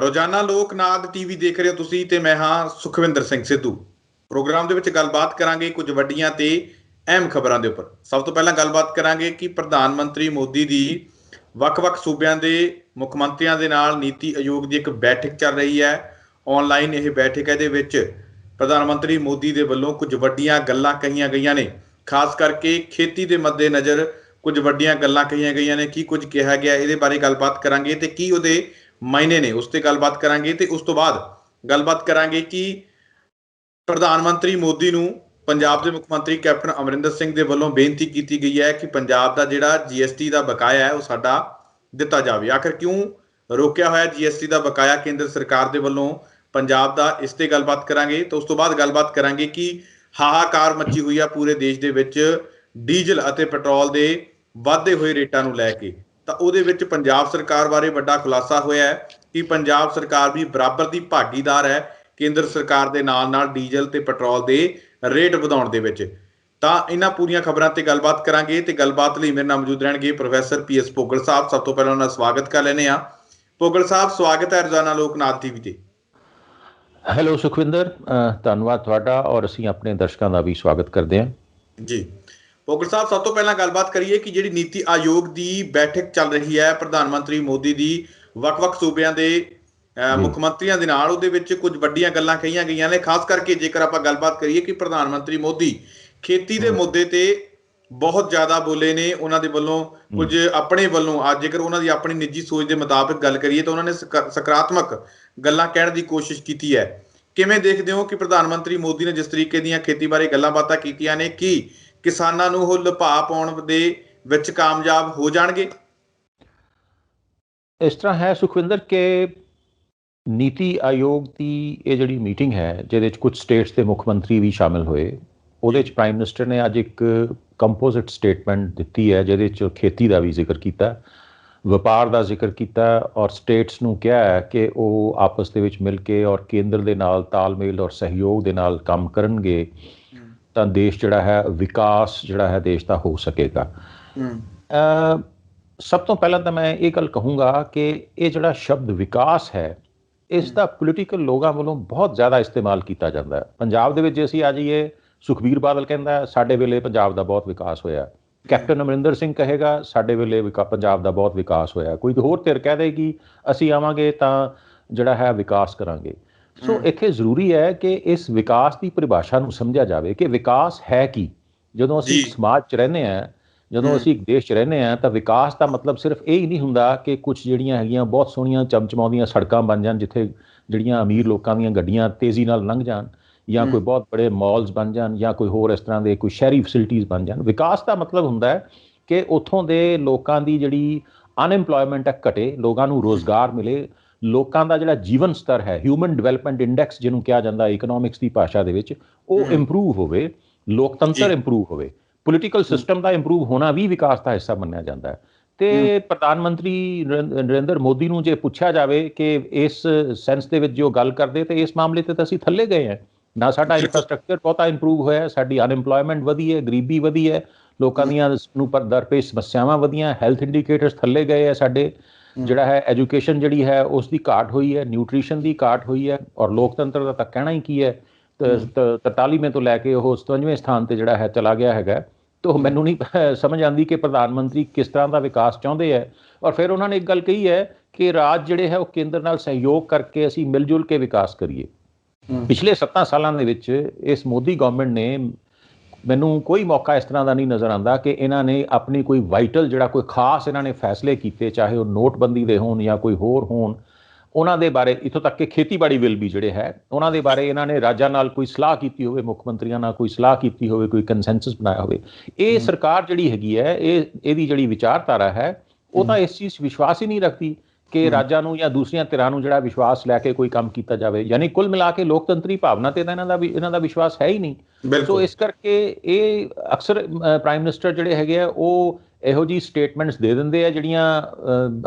ਰੋਜ਼ਾਨਾ ਲੋਕ ਨਾਦ ਟੀਵੀ ਦੇਖ ਰਹੇ ਹੋ ਤੁਸੀਂ ਤੇ ਮੈਂ ਹਾਂ ਸੁਖਵਿੰਦਰ ਸਿੰਘ ਸਿੱਧੂ। ਪ੍ਰੋਗਰਾਮ ਦੇ ਵਿੱਚ ਗੱਲਬਾਤ ਕਰਾਂਗੇ ਕੁਝ ਵੱਡੀਆਂ ਤੇ ਅਹਿਮ ਖਬਰਾਂ ਦੇ ਉੱਪਰ। ਸਭ ਤੋਂ ਪਹਿਲਾਂ ਗੱਲਬਾਤ ਕਰਾਂਗੇ ਕਿ ਪ੍ਰਧਾਨ ਮੰਤਰੀ ਮੋਦੀ ਦੀ ਵੱਖ-ਵੱਖ ਸੂਬਿਆਂ ਦੇ ਮੁੱਖ ਮੰਤਰੀਆਂ ਦੇ ਨਾਲ ਨੀਤੀ ਆਯੋਗ ਦੀ ਇੱਕ ਬੈਠਕ ਚੱਲ ਰਹੀ ਹੈ। ਆਨਲਾਈਨ ਇਹ ਬੈਠਕ ਹੈ, ਦੇ ਵਿੱਚ ਪ੍ਰਧਾਨ ਮੰਤਰੀ ਮੋਦੀ ਦੇ ਵੱਲੋਂ ਕੁਝ ਵੱਡੀਆਂ ਗੱਲਾਂ ਕਹੀਆਂ ਗਈਆਂ ਨੇ। ਖਾਸ ਕਰਕੇ ਖੇਤੀ ਦੇ ਮੱਦੇ ਨਜ਼ਰ ਕੁਝ ਵੱਡੀਆਂ ਗੱਲਾਂ ਕਹੀਆਂ ਗਈਆਂ ਨੇ। ਕੀ ਕੁਝ ਕਿਹਾ ਗਿਆ ਇਹਦੇ ਬਾਰੇ ਗੱਲਬਾਤ ਕਰਾਂਗੇ ਤੇ ਕੀ ਉਹਦੇ ਮਾਇਨੇ ਨੇ ਉਸ ਤੇ ਗੱਲਬਾਤ ਕਰਾਂਗੇ। ਤੇ ਉਸ ਤੋਂ ਬਾਅਦ ਗੱਲਬਾਤ ਕਰਾਂਗੇ ਕਿ ਪ੍ਰਧਾਨ ਮੰਤਰੀ ਮੋਦੀ ਨੂੰ ਪੰਜਾਬ ਦੇ ਮੁੱਖ ਮੰਤਰੀ ਕੈਪਟਨ ਅਮਰਿੰਦਰ ਸਿੰਘ ਦੇ ਵੱਲੋਂ ਬੇਨਤੀ ਕੀਤੀ ਗਈ ਹੈ ਕਿ ਪੰਜਾਬ ਦਾ ਜਿਹੜਾ GST ਦਾ ਬਕਾਇਆ ਹੈ ਉਹ ਸਾਡਾ ਦਿੱਤਾ ਜਾਵੇ। ਆਖਰ ਕਿਉਂ ਰੋਕਿਆ ਹੋਇਆ GST ਦਾ ਬਕਾਇਆ ਕੇਂਦਰ ਸਰਕਾਰ ਦੇ ਵੱਲੋਂ ਪੰਜਾਬ ਦਾ, ਇਸ ਤੇ ਗੱਲਬਾਤ ਕਰਾਂਗੇ। ਤੇ ਉਸ ਤੋਂ ਬਾਅਦ ਗੱਲਬਾਤ ਕਰਾਂਗੇ ਕਿ ਹਾਹਾਕਾਰ ਮੱਚੀ ਹੋਈ ਆ ਪੂਰੇ ਦੇਸ਼ ਦੇ ਵਿੱਚ ਡੀਜ਼ਲ ਅਤੇ ਪੈਟਰੋਲ ਦੇ ਵੱਧਦੇ ਹੋਏ ਰੇਟਾਂ ਨੂੰ ਲੈ ਕੇ। ਤਾਂ ਉਹਦੇ ਵਿੱਚ ਪੰਜਾਬ ਸਰਕਾਰ ਬਾਰੇ ਵੱਡਾ ਖੁਲਾਸਾ ਹੋਇਆ ਹੈ ਕਿ ਪੰਜਾਬ ਸਰਕਾਰ ਵੀ ਬਰਾਬਰ ਦੀ ਭਾਗੀਦਾਰ ਹੈ ਕੇਂਦਰ ਸਰਕਾਰ ਦੇ ਨਾਲ ਡੀਜ਼ਲ ਤੇ ਪੈਟਰੋਲ ਦੇ ਰੇਟ ਵਧਾਉਣ ਦੇ ਵਿੱਚ। ਤਾਂ ਇਹਨਾਂ ਪੂਰੀਆਂ ਖਬਰਾਂ ਤੇ ਗੱਲਬਾਤ ਕਰਾਂਗੇ ਤੇ ਗੱਲਬਾਤ ਲਈ ਮੇਰੇ ਨਾਲ ਮੌਜੂਦ ਰਹਿਣਗੇ ਪ੍ਰੋਫੈਸਰ PS ਭੋਗਲ ਸਾਹਿਬ। ਸਭ ਤੋਂ ਪਹਿਲਾਂ ਉਹਨਾਂ ਦਾ ਸਵਾਗਤ ਕਰ ਲੈਂਦੇ ਹਾਂ। ਭੋਗਲ ਸਾਹਿਬ, ਸਵਾਗਤ ਹੈ ਰੋਜ਼ਾਨਾ ਲੋਕ ਨਾਦ ਟੀਵੀ ਤੇ। ਹੈਲੋ ਸੁਖਵਿੰਦਰ, ਧੰਨਵਾਦ ਤੁਹਾਡਾ ਔਰ ਅਸੀਂ ਆਪਣੇ ਦਰਸ਼ਕਾਂ ਦਾ ਵੀ ਸਵਾਗਤ ਕਰਦੇ ਹਾਂ ਜੀ। ਭੋਗਲ ਸਾਹਿਬ, ਸਭ ਤੋਂ ਪਹਿਲਾਂ ਗੱਲਬਾਤ ਕਰੀਏ ਕਿ ਜਿਹੜੀ ਨੀਤੀ ਆਯੋਗ ਦੀ ਬੈਠਕ ਚੱਲ ਰਹੀ ਹੈ ਪ੍ਰਧਾਨ ਮੰਤਰੀ ਮੋਦੀ ਦੀ ਵੱਖ-ਵੱਖ ਸੂਬਿਆਂ ਦੇ ਮੁੱਖ ਮੰਤਰੀਆਂ ਦੇ ਨਾਲ, ਉਹਦੇ ਵਿੱਚ ਕੁਝ ਵੱਡੀਆਂ ਗੱਲਾਂ ਕਹੀਆਂ ਗਈਆਂ ਨੇ। ਖਾਸ ਕਰਕੇ ਜੇਕਰ ਆਪਾਂ ਗੱਲਬਾਤ ਕਰੀਏ ਕਿ ਪ੍ਰਧਾਨ ਮੰਤਰੀ ਮੋਦੀ ਖੇਤੀ ਦੇ ਮੁੱਦੇ ਤੇ ਬਹੁਤ ਜ਼ਿਆਦਾ ਬੋਲੇ ਨੇ। ਉਹਨਾਂ ਦੇ ਵੱਲੋਂ ਕੁਝ ਆਪਣੇ ਵੱਲੋਂ ਜੇਕਰ ਉਹਨਾਂ ਦੀ ਆਪਣੀ ਨਿੱਜੀ ਸੋਚ ਦੇ ਮੁਤਾਬਿਕ ਗੱਲ ਕਰੀਏ ਤਾਂ ਉਹਨਾਂ ਨੇ ਸਕਾਰਾਤਮਕ ਗੱਲਾਂ ਕਹਿਣ ਦੀ ਕੋਸ਼ਿਸ਼ ਕੀਤੀ ਹੈ। ਕਿਵੇਂ ਦੇਖਦੇ ਹੋ ਕਿ ਪ੍ਰਧਾਨ ਮੰਤਰੀ ਮੋਦੀ ਨੇ ਜਿਸ ਤਰੀਕੇ ਦੀਆਂ ਖੇਤੀ ਬਾਰੇ ਗੱਲਾਂ ਬਾਤਾਂ ਕੀਤੀਆਂ ਨੇ, ਕੀ ਕਿਸਾਨਾਂ ਨੂੰ ਉਹ ਲੁਭਾ ਪਾਉਣ ਦੇ ਵਿੱਚ ਕਾਮਯਾਬ ਹੋ ਜਾਣਗੇ? ਇਸ ਤਰ੍ਹਾਂ ਹੈ ਸੁਖਵਿੰਦਰ ਕਿ ਨੀਤੀ ਆਯੋਗ ਦੀ ਇਹ ਜਿਹੜੀ ਮੀਟਿੰਗ ਹੈ ਜਿਹਦੇ 'ਚ ਕੁਝ ਸਟੇਟਸ ਦੇ ਮੁੱਖ ਮੰਤਰੀ ਵੀ ਸ਼ਾਮਿਲ ਹੋਏ, ਉਹਦੇ 'ਚ ਪ੍ਰਾਈਮ ਮਿਨਿਸਟਰ ਨੇ ਅੱਜ ਇੱਕ ਕੰਪੋਜ਼ਿਟ ਸਟੇਟਮੈਂਟ ਦਿੱਤੀ ਹੈ ਜਿਹਦੇ 'ਚ ਖੇਤੀ ਦਾ ਵੀ ਜ਼ਿਕਰ ਕੀਤਾ, ਵਪਾਰ ਦਾ ਜ਼ਿਕਰ ਕੀਤਾ ਔਰ ਸਟੇਟਸ ਨੂੰ ਕਿਹਾ ਹੈ ਕਿ ਉਹ ਆਪਸ ਦੇ ਵਿੱਚ ਮਿਲ ਕੇ ਔਰ ਕੇਂਦਰ ਦੇ ਨਾਲ ਤਾਲਮੇਲ ਔਰ ਸਹਿਯੋਗ ਦੇ ਨਾਲ ਕੰਮ ਕਰਨਗੇ ਤਾਂ ਦੇਸ਼ ਜਿਹੜਾ ਹੈ ਵਿਕਾਸ ਜਿਹੜਾ ਹੈ ਦੇਸ਼ ਦਾ ਹੋ ਸਕੇਗਾ। ਸਭ ਤੋਂ ਪਹਿਲਾਂ ਤਾਂ ਮੈਂ ਇਹ ਗੱਲ ਕਹੂੰਗਾ ਕਿ ਇਹ ਜਿਹੜਾ ਸ਼ਬਦ ਵਿਕਾਸ ਹੈ ਇਸ ਦਾ ਪੋਲੀਟੀਕਲ ਲੋਕਾਂ ਵੱਲੋਂ ਬਹੁਤ ਜ਼ਿਆਦਾ ਇਸਤੇਮਾਲ ਕੀਤਾ ਜਾਂਦਾ ਹੈ। ਪੰਜਾਬ ਦੇ ਵਿੱਚ ਜੇ ਅਸੀਂ ਆ ਜਾਈਏ, ਸੁਖਬੀਰ ਬਾਦਲ ਕਹਿੰਦਾ ਸਾਡੇ ਵੇਲੇ ਪੰਜਾਬ ਦਾ ਬਹੁਤ ਵਿਕਾਸ ਹੋਇਆ, ਕੈਪਟਨ ਅਮਰਿੰਦਰ ਸਿੰਘ ਕਹੇਗਾ ਸਾਡੇ ਵੇਲੇ ਪੰਜਾਬ ਦਾ ਬਹੁਤ ਵਿਕਾਸ ਹੋਇਆ, ਕੋਈ ਹੋਰ ਧਿਰ ਕਹਿ ਦੇਗੀ ਅਸੀਂ ਆਵਾਂਗੇ ਤਾਂ ਜਿਹੜਾ ਹੈ ਵਿਕਾਸ ਕਰਾਂਗੇ। ਸੋ ਇੱਥੇ ਜ਼ਰੂਰੀ ਹੈ ਕਿ ਇਸ ਵਿਕਾਸ ਦੀ ਪਰਿਭਾਸ਼ਾ ਨੂੰ ਸਮਝਿਆ ਜਾਵੇ ਕਿ ਵਿਕਾਸ ਹੈ ਕੀ। ਜਦੋਂ ਅਸੀਂ ਇੱਕ ਸਮਾਜ 'ਚ ਰਹਿੰਦੇ ਹਾਂ, ਜਦੋਂ ਅਸੀਂ ਇੱਕ ਦੇਸ਼ 'ਚ ਰਹਿੰਦੇ ਹਾਂ ਤਾਂ ਵਿਕਾਸ ਦਾ ਮਤਲਬ ਸਿਰਫ ਇਹ ਹੀ ਨਹੀਂ ਹੁੰਦਾ ਕਿ ਕੁਛ ਜਿਹੜੀਆਂ ਹੈਗੀਆਂ ਬਹੁਤ ਸੋਹਣੀਆਂ ਚਮਚਮਾਉਂਦੀਆਂ ਸੜਕਾਂ ਬਣ ਜਾਣ ਜਿੱਥੇ ਜਿਹੜੀਆਂ ਅਮੀਰ ਲੋਕਾਂ ਦੀਆਂ ਗੱਡੀਆਂ ਤੇਜ਼ੀ ਨਾਲ ਲੰਘ ਜਾਣ, ਜਾਂ ਕੋਈ ਬਹੁਤ ਬੜੇ ਮਾਲਸ ਬਣ ਜਾਣ, ਜਾਂ ਕੋਈ ਹੋਰ ਇਸ ਤਰ੍ਹਾਂ ਦੇ ਕੋਈ ਸ਼ਹਿਰੀ ਫੈਸਿਲਿਟੀਜ਼ ਬਣ ਜਾਣ। ਵਿਕਾਸ ਦਾ ਮਤਲਬ ਹੁੰਦਾ ਹੈ ਕਿ ਉੱਥੋਂ ਦੇ ਲੋਕਾਂ ਦੀ ਜਿਹੜੀ ਅਨਐਮਪਲੋਇਮੈਂਟ ਹੈ ਘਟੇ, ਲੋਕਾਂ ਨੂੰ ਰੋਜ਼ਗਾਰ ਮਿਲੇ, ਲੋਕਾਂ ਦਾ ਜਿਹੜਾ ਜੀਵਨ ਸਤਰ ਹੈ, ਹਿਊਮਨ ਡਿਵੈਲਪਮੈਂਟ ਇੰਡੈਕਸ ਜਿਹਨੂੰ ਕਿਹਾ ਜਾਂਦਾ ਇਕਨੋਮਿਕਸ ਦੀ ਭਾਸ਼ਾ ਦੇ ਵਿੱਚ, ਉਹ ਇੰਪਰੂਵ ਹੋਵੇ, ਲੋਕਤੰਤਰ ਇੰਪਰੂਵ ਹੋਵੇ, ਪੋਲੀਟੀਕਲ ਸਿਸਟਮ ਦਾ ਇੰਪਰੂਵ ਹੋਣਾ ਵੀ ਵਿਕਾਸ ਦਾ ਹਿੱਸਾ ਮੰਨਿਆ ਜਾਂਦਾ ਹੈ। ਤੇ ਪ੍ਰਧਾਨ ਮੰਤਰੀ ਨਰਿੰਦਰ ਮੋਦੀ ਨੂੰ ਜੇ ਪੁੱਛਿਆ ਜਾਵੇ ਕਿ ਇਸ ਸੈਂਸ ਦੇ ਵਿੱਚ ਜੋ ਗੱਲ ਕਰਦੇ ਤੇ ਇਸ ਮਾਮਲੇ ਤੇ ਤਾਂ ਅਸੀਂ ਥੱਲੇ ਗਏ ਹਾਂ। ਨਾ ਸਾਡਾ ਇਨਫਰਾਸਟਰਕਚਰ ਬਹੁਤਾ ਇੰਪਰੂਵ ਹੋਇਆ, ਸਾਡੀ ਅਨਐਮਪਲੋਇਮੈਂਟ ਵਧੀ ਹੈ, ਗਰੀਬੀ ਵਧੀ ਹੈ, ਲੋਕਾਂ ਦੀਆਂ ਨੂੰ ਦਰਪੇਸ਼ ਸਮੱਸਿਆਵਾਂ ਵਧੀਆਂ, ਹੈਲਥ ਇੰਡੀਕੇਟਰਸ ਥੱਲੇ ਗਏ ਹੈ ਸਾਡੇ, ਜਿਹੜਾ ਹੈ ਐਜੂਕੇਸ਼ਨ ਜਿਹੜੀ ਹੈ ਉਸ ਦੀ ਘਾਟ ਹੋਈ ਹੈ, ਨਿਊਟ੍ਰੀਸ਼ਨ ਦੀ ਘਾਟ ਹੋਈ ਹੈ, ਔਰ ਲੋਕਤੰਤਰ ਦਾ ਤਾਂ ਕਹਿਣਾ ਹੀ ਕੀ ਹੈ, 43ਵੇਂ ਤੋਂ ਲੈ ਕੇ ਉਹ 57ਵੇਂ ਸਥਾਨ ਤੇ ਜਿਹੜਾ ਹੈ ਚਲਾ ਗਿਆ ਹੈਗਾ। ਤਾਂ ਮੈਨੂੰ ਨਹੀਂ ਸਮਝ ਆਉਂਦੀ ਕਿ ਪ੍ਰਧਾਨ ਮੰਤਰੀ ਕਿਸ ਤਰ੍ਹਾਂ ਦਾ ਵਿਕਾਸ ਚਾਹੁੰਦੇ ਹੈ। ਔਰ ਫਿਰ ਉਹਨਾਂ ਨੇ ਇੱਕ ਗੱਲ ਕਹੀ ਹੈ ਕਿ ਰਾਜ ਜਿਹੜੇ ਹੈ ਉਹ ਕੇਂਦਰ ਨਾਲ ਸਹਿਯੋਗ ਕਰਕੇ ਅਸੀਂ ਮਿਲ ਜੁਲ ਕੇ ਵਿਕਾਸ ਕਰੀਏ। ਪਿਛਲੇ 7 ਸਾਲਾਂ ਦੇ ਵਿੱਚ ਇਸ ਮੋਦੀ ਗਵਰਨਮੈਂਟ ਨੇ, ਮੈਨੂੰ ਕੋਈ ਮੌਕਾ ਇਸ ਤਰ੍ਹਾਂ ਦਾ ਨਹੀਂ ਨਜ਼ਰ ਆਉਂਦਾ ਕਿ ਇਹਨਾਂ ਨੇ ਆਪਣੀ ਕੋਈ ਵਾਈਟਲ ਜਿਹੜਾ ਕੋਈ ਖਾਸ ਇਹਨਾਂ ਨੇ ਫੈਸਲੇ ਕੀਤੇ, ਚਾਹੇ ਉਹ ਨੋਟਬੰਦੀ ਦੇ ਹੋਣ ਜਾਂ ਕੋਈ ਹੋਰ ਹੋਣ, ਉਹਨਾਂ ਦੇ ਬਾਰੇ, ਇੱਥੋਂ ਤੱਕ ਕਿ ਖੇਤੀਬਾੜੀ ਬਿੱਲ ਵੀ ਜਿਹੜੇ ਹੈ ਉਹਨਾਂ ਦੇ ਬਾਰੇ ਇਹਨਾਂ ਨੇ ਰਾਜਾਂ ਨਾਲ ਕੋਈ ਸਲਾਹ ਕੀਤੀ ਹੋਵੇ, ਮੁੱਖ ਮੰਤਰੀਆਂ ਨਾਲ ਕੋਈ ਸਲਾਹ ਕੀਤੀ ਹੋਵੇ, ਕੋਈ ਕੰਸੈਂਸਸ ਬਣਾਇਆ ਹੋਵੇ। ਇਹ ਸਰਕਾਰ ਜਿਹੜੀ ਹੈਗੀ ਹੈ, ਇਹਦੀ ਜਿਹੜੀ ਵਿਚਾਰਧਾਰਾ ਹੈ ਉਹ ਤਾਂ ਇਸ ਚੀਜ਼ ਵਿਸ਼ਵਾਸ ਹੀ ਨਹੀਂ ਰੱਖਦੀ ਕਿ ਰਾਜਾਂ ਨੂੰ ਜਾਂ ਦੂਸਰੀਆਂ ਧਿਰਾਂ ਨੂੰ ਜਿਹੜਾ ਵਿਸ਼ਵਾਸ ਲੈ ਕੇ ਕੋਈ ਕੰਮ ਕੀਤਾ ਜਾਵੇ। ਯਾਨੀ ਕੁੱਲ ਮਿਲਾ ਕੇ ਲੋਕਤੰਤਰੀ ਭਾਵਨਾ ਤੇ ਤਾਂ ਇਹਨਾਂ ਦਾ ਵਿਸ਼ਵਾਸ ਹੈ ਹੀ ਨਹੀਂ। ਸੋ ਇਸ ਕਰਕੇ ਇਹ ਅਕਸਰ ਪ੍ਰਾਈਮ ਮਿਨਿਸਟਰ ਜਿਹੜੇ ਹੈਗੇ ਆ ਉਹ ਇਹੋ ਜਿਹੀ ਸਟੇਟਮੈਂਟਸ ਦੇ ਦਿੰਦੇ ਆ ਜਿਹੜੀਆਂ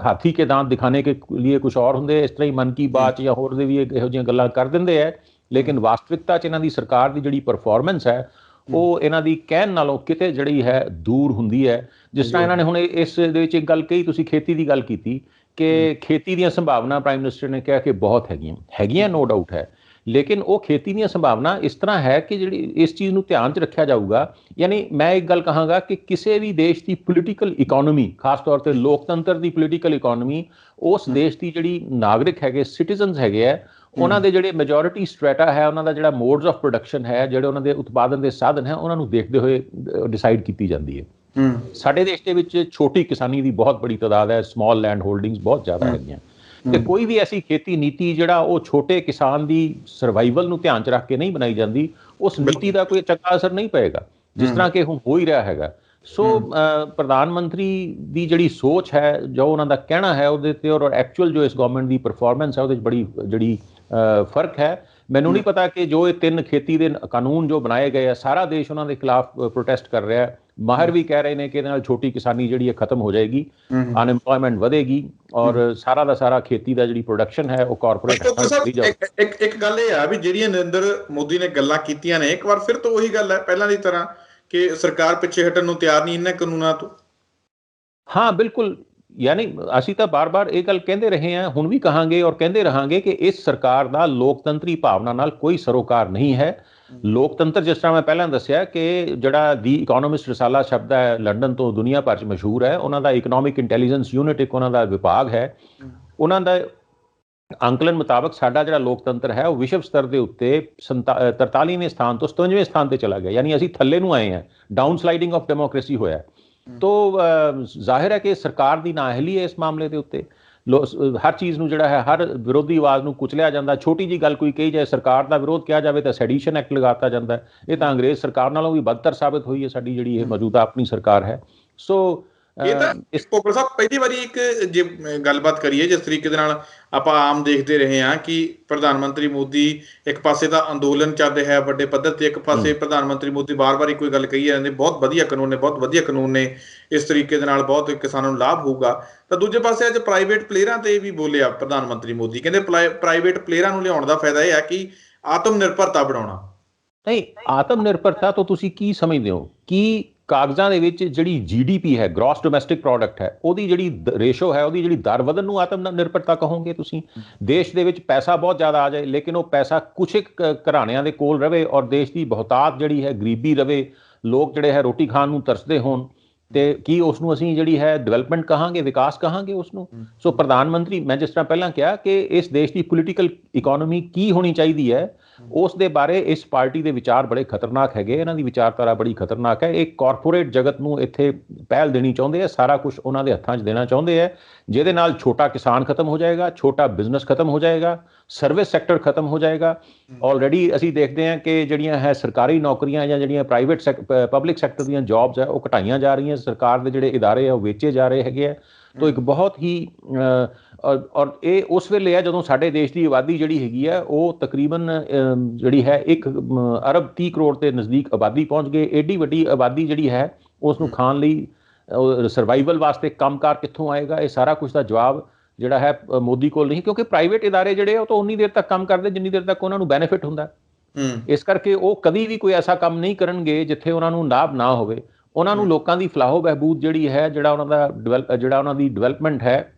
ਹਾਥੀ ਕੇ ਦਾਂਤ ਦਿਖਾਣੇ ਕੇ ਲਈ ਕੁਛ ਔਰ ਹੁੰਦੇ। ਇਸ ਤਰ੍ਹਾਂ ਹੀ ਮਨ ਕੀ ਬਾਤ ਜਾਂ ਹੋਰ ਦੇ ਵੀ ਇਹੋ ਜਿਹੀਆਂ ਗੱਲਾਂ ਕਰ ਦਿੰਦੇ ਆ, ਲੇਕਿਨ ਵਾਸਤਵਿਕਤਾ 'ਚ ਇਹਨਾਂ ਦੀ ਸਰਕਾਰ ਦੀ ਜਿਹੜੀ ਪਰਫਾਰਮੈਂਸ ਹੈ ਉਹ ਇਹਨਾਂ ਦੀ ਕਹਿਣ ਨਾਲੋਂ ਕਿਤੇ ਜਿਹੜੀ ਹੈ ਦੂਰ ਹੁੰਦੀ ਹੈ। ਜਿਸ ਤਰ੍ਹਾਂ ਇਹਨਾਂ ਨੇ ਹੁਣ ਇਸ ਦੇ ਵਿੱਚ ਇੱਕ ਗੱਲ ਕਹੀ, ਤੁਸੀਂ ਖੇਤੀ ਦੀ ਗੱਲ ਕੀਤੀ ਕਿ ਖੇਤੀ ਦੀਆਂ ਸੰਭਾਵਨਾ ਪ੍ਰਾਈਮ ਮਿਨਿਸਟਰ ਨੇ ਕਿਹਾ ਕਿ ਬਹੁਤ ਹੈਗੀਆਂ ਨੋ ਡਾਊਟ ਹੈ, ਲੇਕਿਨ ਉਹ ਖੇਤੀ ਦੀਆਂ ਸੰਭਾਵਨਾ ਇਸ ਤਰ੍ਹਾਂ ਹੈ ਕਿ ਜਿਹੜੀ ਇਸ ਚੀਜ਼ ਨੂੰ ਧਿਆਨ 'ਚ ਰੱਖਿਆ ਜਾਊਗਾ। ਯਾਨੀ ਮੈਂ ਇੱਕ ਗੱਲ ਕਹਾਂਗਾ ਕਿ ਕਿਸੇ ਵੀ ਦੇਸ਼ ਦੀ ਪੋਲੀਟੀਕਲ ਇਕੋਨੋਮੀ, ਖਾਸ ਤੌਰ ਤੇ ਲੋਕਤੰਤਰ ਦੀ ਪੋਲੀਟੀਕਲ ਇਕੋਨੋਮੀ, ਉਸ ਦੇਸ਼ ਦੀ ਜਿਹੜੀ ਨਾਗਰਿਕ ਹੈਗੇ, ਸਿਟੀਜ਼ਨਸ ਹੈਗੇ ਆ, ਉਹਨਾਂ ਦੇ ਜਿਹੜੇ ਮੈਜੋਰਿਟੀ ਸਟ੍ਰੈਟਾ ਹੈ, ਉਹਨਾਂ ਦਾ ਜਿਹੜਾ ਮੋਡਸ ਆਫ ਪ੍ਰੋਡਕਸ਼ਨ ਹੈ, ਜਿਹੜੇ ਉਹਨਾਂ ਦੇ ਉਤਪਾਦਨ ਦੇ ਸਾਧਨ ਹੈ, ਉਹਨਾਂ ਨੂੰ ਦੇਖਦੇ ਹੋਏ ਡਿਸਾਈਡ ਕੀਤੀ ਜਾਂਦੀ ਹੈ। ਸਾਡੇ ਦੇਸ਼ ਦੇ ਵਿੱਚ ਛੋਟੀ ਕਿਸਾਨੀ ਦੀ ਬਹੁਤ ਬੜੀ ਤਾਦਾਦ ਹੈ, ਸਮਾਲ ਲੈਂਡ ਹੋਲਡਿੰਗਸ ਬਹੁਤ ਜ਼ਿਆਦਾ ਹੈਗੀਆਂ, ਤੇ ਕੋਈ ਵੀ ਐਸੀ ਖੇਤੀ ਨੀਤੀ ਜਿਹੜਾ ਉਹ ਛੋਟੇ ਕਿਸਾਨ ਦੀ ਸਰਵਾਈਵਲ ਨੂੰ ਧਿਆਨ 'ਚ ਰੱਖ ਕੇ ਨਹੀਂ ਬਣਾਈ ਜਾਂਦੀ, ਉਸ ਨੀਤੀ ਦਾ ਕੋਈ ਚੰਗਾ ਅਸਰ ਨਹੀਂ ਪਏਗਾ, ਜਿਸ ਤਰ੍ਹਾਂ ਕਿ ਹੁਣ ਹੋ ਹੀ ਰਿਹਾ ਹੈਗਾ। ਸੋ ਪ੍ਰਧਾਨ ਮੰਤਰੀ ਦੀ ਜਿਹੜੀ ਸੋਚ ਹੈ, ਜੋ ਉਹਨਾਂ ਦਾ ਕਹਿਣਾ ਹੈ, ਉਹਦੇ ਤੇ ਔਰ ਐਕਚੁਅਲ ਜੋ ਇਸ ਗਵਰਨਮੈਂਟ ਦੀ ਪਰਫਾਰਮੈਂਸ ਹੈ, ਉਹਦੇ 'ਚ ਬੜੀ ਜਿਹੜੀ ਫਰਕ ਹੈ। ਮੈਨੂੰ ਨਹੀਂ ਪਤਾ ਕਿ ਜੋ ਇਹ 3 ਖੇਤੀ ਦੇ ਕਾਨੂੰਨ ਜੋ ਬਣਾਏ ਗਏ ਆ, ਸਾਰਾ ਦੇਸ਼ ਉਹਨਾਂ ਦੇ ਖਿਲਾਫ ਪ੍ਰੋਟੈਸਟ ਕਰ ਰਿਹਾ ਹੈ। ਮਾਹਿਰ ਵੀ ਕਹਿ ਰਹੇ ਨੇ ਕਿ ਇਹਦੇ ਨਾਲ ਛੋਟੀ ਕਿਸਾਨੀ ਜਿਹੜੀ ਹੈ ਖਤਮ ਹੋ ਜਾਏਗੀ, ਅਨਐਮਪਲੋਇਮੈਂਟ ਵਧੇਗੀ, ਔਰ ਸਾਰਾ ਦਾ ਸਾਰਾ ਖੇਤੀ ਦਾ ਜਿਹੜੀ ਪ੍ਰੋਡਕਸ਼ਨ ਹੈ ਉਹ ਕਾਰਪੋਰੇਟ ਇੱਕ ਗੱਲ ਇਹ ਆ ਵੀ ਜਿਹੜੀਆਂ ਨਰਿੰਦਰ ਮੋਦੀ ਨੇ ਗੱਲਾਂ ਕੀਤੀਆਂ ਨੇ, ਇੱਕ ਵਾਰ ਫਿਰ ਤੋਂ ਉਹੀ ਗੱਲ ਹੈ ਪਹਿਲਾਂ ਦੀ ਤਰ੍ਹਾਂ ਕਿ ਸਰਕਾਰ ਪਿੱਛੇ ਹਟਣ ਨੂੰ ਤਿਆਰ ਨਹੀਂ ਇਹਨਾਂ ਕਾਨੂੰਨਾਂ ਤੋਂ। ਹਾਂ, ਬਿਲਕੁਲ। ਯਾਨੀ ਅਸੀਂ ਤਾਂ ਬਾਰ-ਬਾਰ ਇਹ ਗੱਲ ਕਹਿੰਦੇ ਰਹੇ ਹਾਂ, ਹੁਣ ਵੀ ਕਹਾਂਗੇ ਔਰ ਕਹਿੰਦੇ ਰਹਾਂਗੇ ਕਿ ਇਸ ਸਰਕਾਰ ਦਾ ਲੋਕਤੰਤਰੀ ਭਾਵਨਾ ਨਾਲ ਕੋਈ ਸਰੋਕਾਰ ਨਹੀਂ ਹੈ। ਲੋਕਤੰਤਰ, ਜਿਸ ਤਰ੍ਹਾਂ ਮੈਂ ਪਹਿਲਾਂ ਦੱਸਿਆ ਕਿ ਜਿਹੜਾ ਦੀ ਇਕੋਨੋਮਿਸਟ ਰਸਾਲਾ ਸ਼ਬਦ ਹੈ, ਲੰਡਨ ਤੋਂ ਦੁਨੀਆ ਭਰ 'ਚ ਮਸ਼ਹੂਰ ਹੈ, ਉਹਨਾਂ ਦਾ ਇਕਨੋਮਿਕ ਇੰਟੈਲੀਜੈਂਸ ਯੂਨਿਟ ਇੱਕ ਉਹਨਾਂ ਦਾ ਵਿਭਾਗ ਹੈ। ਉਹਨਾਂ ਦਾ ਅੰਕਲਨ ਮੁਤਾਬਕ ਸਾਡਾ ਜਿਹੜਾ ਲੋਕਤੰਤਰ ਹੈ ਉਹ ਵਿਸ਼ਵ ਸਤਰ ਦੇ ਉੱਤੇ 43ਵੇਂ ਸਥਾਨ ਤੋਂ 57ਵੇਂ ਸਥਾਨ ਤੇ ਚਲਾ ਗਿਆ, ਯਾਨੀ ਅਸੀਂ ਥੱਲੇ ਨੂੰ ਆਏ ਹਾਂ, ਡਾਊਨ ਸਲਾਈਡਿੰਗ ਆਫ ਡੈਮੋਕ੍ਰੇਸੀ ਹੋਇਆ। ਤੋ ਜ਼ਾਹਿਰ ਹੈ ਕਿ ਸਰਕਾਰ ਦੀ ਨਾਅਹਲੀ ਹੈ ਇਸ ਮਾਮਲੇ ਦੇ ਉੱਤੇ। ਹਰ ਚੀਜ਼ ਨੂੰ ਜਿਹੜਾ ਹੈ, ਹਰ ਵਿਰੋਧੀ ਆਵਾਜ਼ ਨੂੰ ਕੁਚਲਿਆ ਜਾਂਦਾ। ਛੋਟੀ ਜੀ ਗੱਲ ਕੋਈ ਕਹੀ ਜਾਏ, ਸਰਕਾਰ ਦਾ ਵਿਰੋਧ ਕਿਹਾ ਜਾਵੇ ਤਾਂ ਸੈਡੀਸ਼ਨ ਐਕਟ ਲਗਾਤਾ ਜਾਂਦਾ। ਇਹ ਤਾਂ ਅੰਗਰੇਜ਼ ਸਰਕਾਰ ਨਾਲੋਂ ਵੀ ਬਦਤਰ ਸਾਬਿਤ ਹੋਈ ਹੈ ਸਾਡੀ ਜਿਹੜੀ ਇਹ ਮੌਜੂਦਾ ਆਪਣੀ ਸਰਕਾਰ ਹੈ। ਸੋ ਕੋਕਲ ਸਾਹਿਬ, ਪਹਿਲੀ ਵਾਰੀ ਇੱਕ ਜੇ ਗੱਲਬਾਤ ਕਰੀਏ ਜਿਸ ਤਰੀਕੇ ਦੇ ਨਾਲ ਆਪਾਂ ਆਮ ਦੇਖਦੇ ਰਹੇ ਹਾਂ ਕਿ ਪ੍ਰਧਾਨ ਮੰਤਰੀ ਮੋਦੀ ਇੱਕ ਪਾਸੇ ਤਾਂ ਅੰਦੋਲਨ ਚੱਲ ਰਿਹਾ ਹੈ ਵੱਡੇ ਪੱਧਰ ਤੇ, ਇੱਕ ਪਾਸੇ ਪ੍ਰਧਾਨ ਮੰਤਰੀ ਮੋਦੀ ਵਾਰ-ਵਾਰ ਕੋਈ ਗੱਲ ਕਹੀ ਜਾਂਦੇ, ਬਹੁਤ ਵਧੀਆ ਕਾਨੂੰਨ ਨੇ, ਬਹੁਤ ਵਧੀਆ ਕਾਨੂੰਨ ਨੇ, ਇਸ ਤਰੀਕੇ ਦੇ ਨਾਲ ਬਹੁਤ ਕਿਸਾਨਾਂ ਨੂੰ ਲਾਭ ਹੋਊਗਾ। ਤਾਂ ਦੂਜੇ ਪਾਸੇ ਅੱਜ ਪ੍ਰਾਈਵੇਟ ਪਲੇਅਰਾਂ ਤੇ ਵੀ ਬੋਲਿਆ ਪ੍ਰਧਾਨ ਮੰਤਰੀ ਮੋਦੀ, ਕਹਿੰਦੇ ਪ੍ਰਾਈਵੇਟ ਪਲੇਅਰਾਂ ਨੂੰ ਲਿਆਉਣ ਦਾ ਫਾਇਦਾ ਇਹ ਹੈ ਕਿ ਆਤਮ ਨਿਰਭਰਤਾ ਬਣਾਉਣਾ। ਨਹੀਂ, ਆਤਮ ਨਿਰਭਰਤਾ ਤੋਂ ਤੁਸੀਂ ਕੀ ਸਮਝਦੇ ਹੋ? ਕਿ ਕਾਗਜ਼ਾਂ ਦੇ ਵਿੱਚ ਜਿਹੜੀ GDP ਹੈ, ਗ੍ਰੋਸ ਡੋਮੈਸਟਿਕ ਪ੍ਰੋਡਕਟ ਹੈ, ਉਹਦੀ ਜਿਹੜੀ ਰੇਸ਼ੋ ਹੈ, ਉਹਦੀ ਜਿਹੜੀ ਦਰ ਵਧਣ ਨੂੰ ਆਤਮ ਨਿਰਭਰਤਾ ਕਹੋਗੇ ਤੁਸੀਂ? ਦੇਸ਼ ਦੇ ਵਿੱਚ ਪੈਸਾ ਬਹੁਤ ਜ਼ਿਆਦਾ ਆ ਜਾਏ, ਲੇਕਿਨ ਉਹ ਪੈਸਾ ਕੁਛ ਇੱਕ ਘਰਾਣਿਆਂ ਦੇ ਕੋਲ ਰਵੇ ਔਰ ਦੇਸ਼ ਦੀ ਬਹੁਤਾਤ ਜਿਹੜੀ ਹੈ ਗਰੀਬੀ ਰਵੇ, ਲੋਕ ਜਿਹੜੇ ਹੈ ਰੋਟੀ ਖਾਣ ਨੂੰ ਤਰਸਦੇ ਹੋਣ, ਤੇ ਕੀ ਉਸ ਨੂੰ ਅਸੀਂ ਜਿਹੜੀ ਹੈ ਡਿਵੈਲਪਮੈਂਟ ਕਹਾਂਗੇ, ਵਿਕਾਸ ਕਹਾਂਗੇ ਉਸ ਨੂੰ? ਸੋ ਪ੍ਰਧਾਨ ਮੰਤਰੀ, ਮੈਂ ਜਿਸ ਤਰ੍ਹਾਂ ਪਹਿਲਾਂ ਕਿਹਾ ਕਿ ਇਸ ਦੇਸ਼ ਦੀ ਪੋਲੀਟੀਕਲ ਇਕੋਨੋਮੀ ਕੀ ਹੋਣੀ ਚਾਹੀਦੀ ਹੈ, ਉਸ ਦੇ ਬਾਰੇ ਇਸ ਪਾਰਟੀ ਦੇ ਵਿਚਾਰ ਬੜੇ ਖਤਰਨਾਕ ਹੈਗੇ। ਇਹਨਾਂ ਦੀ ਵਿਚਾਰਧਾਰਾ ਬੜੀ ਖਤਰਨਾਕ ਹੈ। ਇਹ ਕਾਰਪੋਰੇਟ ਜਗਤ ਨੂੰ ਇੱਥੇ ਪਹਿਲ ਦੇਣੀ ਚਾਹੁੰਦੇ ਆ, ਸਾਰਾ ਕੁਝ ਉਹਨਾਂ ਦੇ ਹੱਥਾਂ 'ਚ ਦੇਣਾ ਚਾਹੁੰਦੇ ਆ, ਜਿਹਦੇ ਨਾਲ ਛੋਟਾ ਕਿਸਾਨ ਖਤਮ ਹੋ ਜਾਏਗਾ, ਛੋਟਾ ਬਿਜ਼ਨਸ ਖਤਮ ਹੋ ਜਾਏਗਾ, ਸਰਵਿਸ ਸੈਕਟਰ ਖਤਮ ਹੋ ਜਾਏਗਾ। ਆਲਰੇਡੀ ਅਸੀਂ ਦੇਖਦੇ ਹਾਂ ਕਿ ਜਿਹੜੀਆਂ ਹੈ ਸਰਕਾਰੀ ਨੌਕਰੀਆਂ ਜਾਂ ਜਿਹੜੀਆਂ ਪ੍ਰਾਈਵੇਟ ਪਬਲਿਕ ਸੈਕਟਰ ਦੀਆਂ ਜੌਬਸ ਹੈ ਉਹ ਘਟਾਈਆਂ ਜਾ ਰਹੀਆਂ। ਸਰਕਾਰ ਦੇ ਜਿਹੜੇ ਇਦਾਰੇ ਆ ਉਹ ਵੇਚੇ ਜਾ ਰਹੇ ਹੈਗੇ ਆ। ਤੋ ਇੱਕ ਬਹੁਤ ਹੀ ਔਰ ਇਹ ਉਸ ਵੇਲੇ ਹੈ ਜਦੋਂ ਸਾਡੇ ਦੇਸ਼ ਦੀ ਆਬਾਦੀ ਜਿਹੜੀ ਹੈਗੀ ਹੈ ਉਹ ਤਕਰੀਬਨ ਜਿਹੜੀ ਹੈ 1 ਅਰਬ 30 ਕਰੋੜ ਦੇ ਨਜ਼ਦੀਕ ਆਬਾਦੀ ਪਹੁੰਚ ਗਏ। ਏਡੀ ਵੱਡੀ ਆਬਾਦੀ ਜਿਹੜੀ ਹੈ ਉਸ ਨੂੰ ਖਾਣ ਲਈ, ਸਰਵਾਈਵਲ ਵਾਸਤੇ ਕੰਮਕਾਰ ਕਿੱਥੋਂ ਆਏਗਾ? ਇਹ ਸਾਰਾ ਕੁਝ ਦਾ ਜਵਾਬ ਜਿਹੜਾ ਹੈ ਮੋਦੀ ਕੋਲ ਨਹੀਂ, ਕਿਉਂਕਿ ਪ੍ਰਾਈਵੇਟ ਇਦਾਰੇ ਜਿਹੜੇ ਉਹ ਤਾਂ ਉਨੀ ਦੇਰ ਤੱਕ ਕੰਮ ਕਰਦੇ ਜਿੰਨੀ ਦੇਰ ਤੱਕ ਉਹਨਾਂ ਨੂੰ ਬੈਨੀਫਿਟ ਹੁੰਦਾ। ਇਸ ਕਰਕੇ ਉਹ ਕਦੀ ਵੀ ਕੋਈ ਐਸਾ ਕੰਮ ਨਹੀਂ ਕਰਨਗੇ ਜਿੱਥੇ ਉਹਨਾਂ ਨੂੰ ਲਾਭ ਨਾ ਹੋਵੇ। ਉਹਨਾਂ ਨੂੰ ਲੋਕਾਂ ਦੀ ਫਲਾਹੋ ਬਹਿਬੂਦ ਜਿਹੜੀ ਹੈ, ਜਿਹੜਾ ਉਹਨਾਂ ਦੀ ਡਿਵੈਲਪਮੈਂਟ ਹੈ,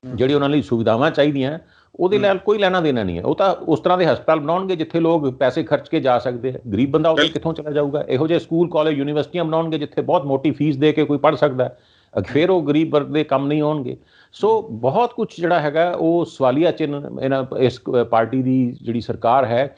ਜਿਹੜੀ ਉਹਨਾਂ ਲਈ ਸੁਵਿਧਾਵਾਂ ਚਾਹੀਦੀਆਂ, ਉਹਦੇ ਨਾਲ ਕੋਈ ਲੈਣਾ ਦੇਣਾ ਨਹੀਂ ਹੈ। ਉਹ ਤਾਂ ਉਸ ਤਰ੍ਹਾਂ ਦੇ ਹਸਪਤਾਲ ਬਣਾਉਣਗੇ ਜਿੱਥੇ ਲੋਕ ਪੈਸੇ ਖਰਚ ਕੇ ਜਾ ਸਕਦੇ ਆ। ਗਰੀਬ ਬੰਦਾ ਉੱਥੇ ਕਿੱਥੋਂ ਚਲਾ ਜਾਊਗਾ? ਇਹੋ ਜਿਹੇ ਸਕੂਲ, ਕਾਲਜ, ਯੂਨੀਵਰਸਿਟੀਆਂ ਬਣਾਉਣਗੇ ਜਿੱਥੇ ਬਹੁਤ ਮੋਟੀ ਫੀਸ ਦੇ ਕੇ ਕੋਈ ਪੜ੍ਹ ਸਕਦਾ, ਫਿਰ ਉਹ ਗਰੀਬ ਵਰਗ ਦੇ ਕੰਮ ਨਹੀਂ ਆਉਣਗੇ। ਸੋ ਬਹੁਤ ਕੁਝ ਜਿਹੜਾ ਹੈਗਾ ਉਹ ਸਵਾਲੀਆ ਚਿੰਨ੍ਹ ਇਸ ਪਾਰਟੀ ਦੀ ਜਿਹੜੀ ਸਰਕਾਰ ਹੈ,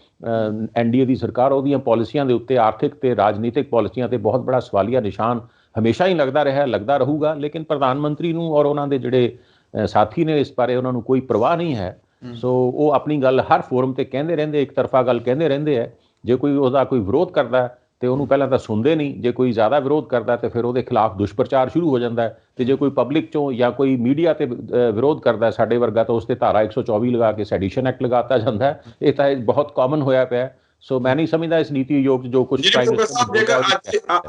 NDA ਦੀ ਸਰਕਾਰ, ਉਹਦੀਆਂ ਪਾਲਿਸੀਆਂ ਦੇ ਉੱਤੇ, ਆਰਥਿਕ ਤੇ ਰਾਜਨੀਤਿਕ ਪਾਲਿਸੀਆਂ ਤੇ ਬਹੁਤ ਬੜਾ ਸਵਾਲੀਆ ਨਿਸ਼ਾਨ ਹਮੇਸ਼ਾ ਹੀ ਲੱਗਦਾ ਰਿਹਾ, ਲੱਗਦਾ ਰਹੂਗਾ। ਲੇਕਿਨ ਪ੍ਰਧਾਨ ਮੰਤਰੀ ਨੂੰ ਔਰ ਉਹਨਾਂ ਦੇ ਜਿਹੜੇ ਸਾਥੀ ਨੇ ਇਸ ਬਾਰੇ ਉਹਨਾਂ ਨੂੰ ਕੋਈ ਪਰਵਾਹ ਨਹੀਂ ਹੈ। ਸੋ ਉਹ ਆਪਣੀ ਗੱਲ ਹਰ ਫੋਰਮ ਤੇ ਕਹਿੰਦੇ ਰਹਿੰਦੇ, ਇੱਕ ਤਰਫਾ ਗੱਲ ਕਹਿੰਦੇ ਰਹਿੰਦੇ ਹੈ। ਜੇ ਕੋਈ ਉਹਦਾ ਕੋਈ ਵਿਰੋਧ ਕਰਦਾ ਤੇ ਉਹਨੂੰ ਪਹਿਲਾਂ ਤਾਂ ਸੁਣਦੇ ਨਹੀਂ, ਜੇ ਕੋਈ ਜ਼ਿਆਦਾ ਵਿਰੋਧ ਕਰਦਾ ਤੇ ਫਿਰ ਉਹਦੇ ਖਿਲਾਫ ਦੁਸ਼ਪ੍ਰਚਾਰ ਸ਼ੁਰੂ ਹੋ ਜਾਂਦਾ ਹੈ। ਤੇ ਜੇ ਕੋਈ ਪਬਲਿਕ ਚੋਂ ਜਾਂ ਕੋਈ ਮੀਡੀਆ ਤੇ ਵਿਰੋਧ ਕਰਦਾ ਸਾਡੇ ਵਰਗਾ, ਤਾਂ ਉਸ ਤੇ ਧਾਰਾ 124 ਲਗਾ ਕੇ ਸੈਡੀਸ਼ਨ ਐਕਟ ਲਗਾਤਾ ਜਾਂਦਾ ਹੈ। ਇਹ ਤਾਂ ਬਹੁਤ ਕਾਮਨ ਹੋਇਆ ਪਿਆ। ਸੋ ਮੈਂ ਨਹੀਂ ਸਮਝਦਾ ਇਸ ਨੀਤੀ ਆਯੋਗ 'ਚ ਜੋ ਕੁਝ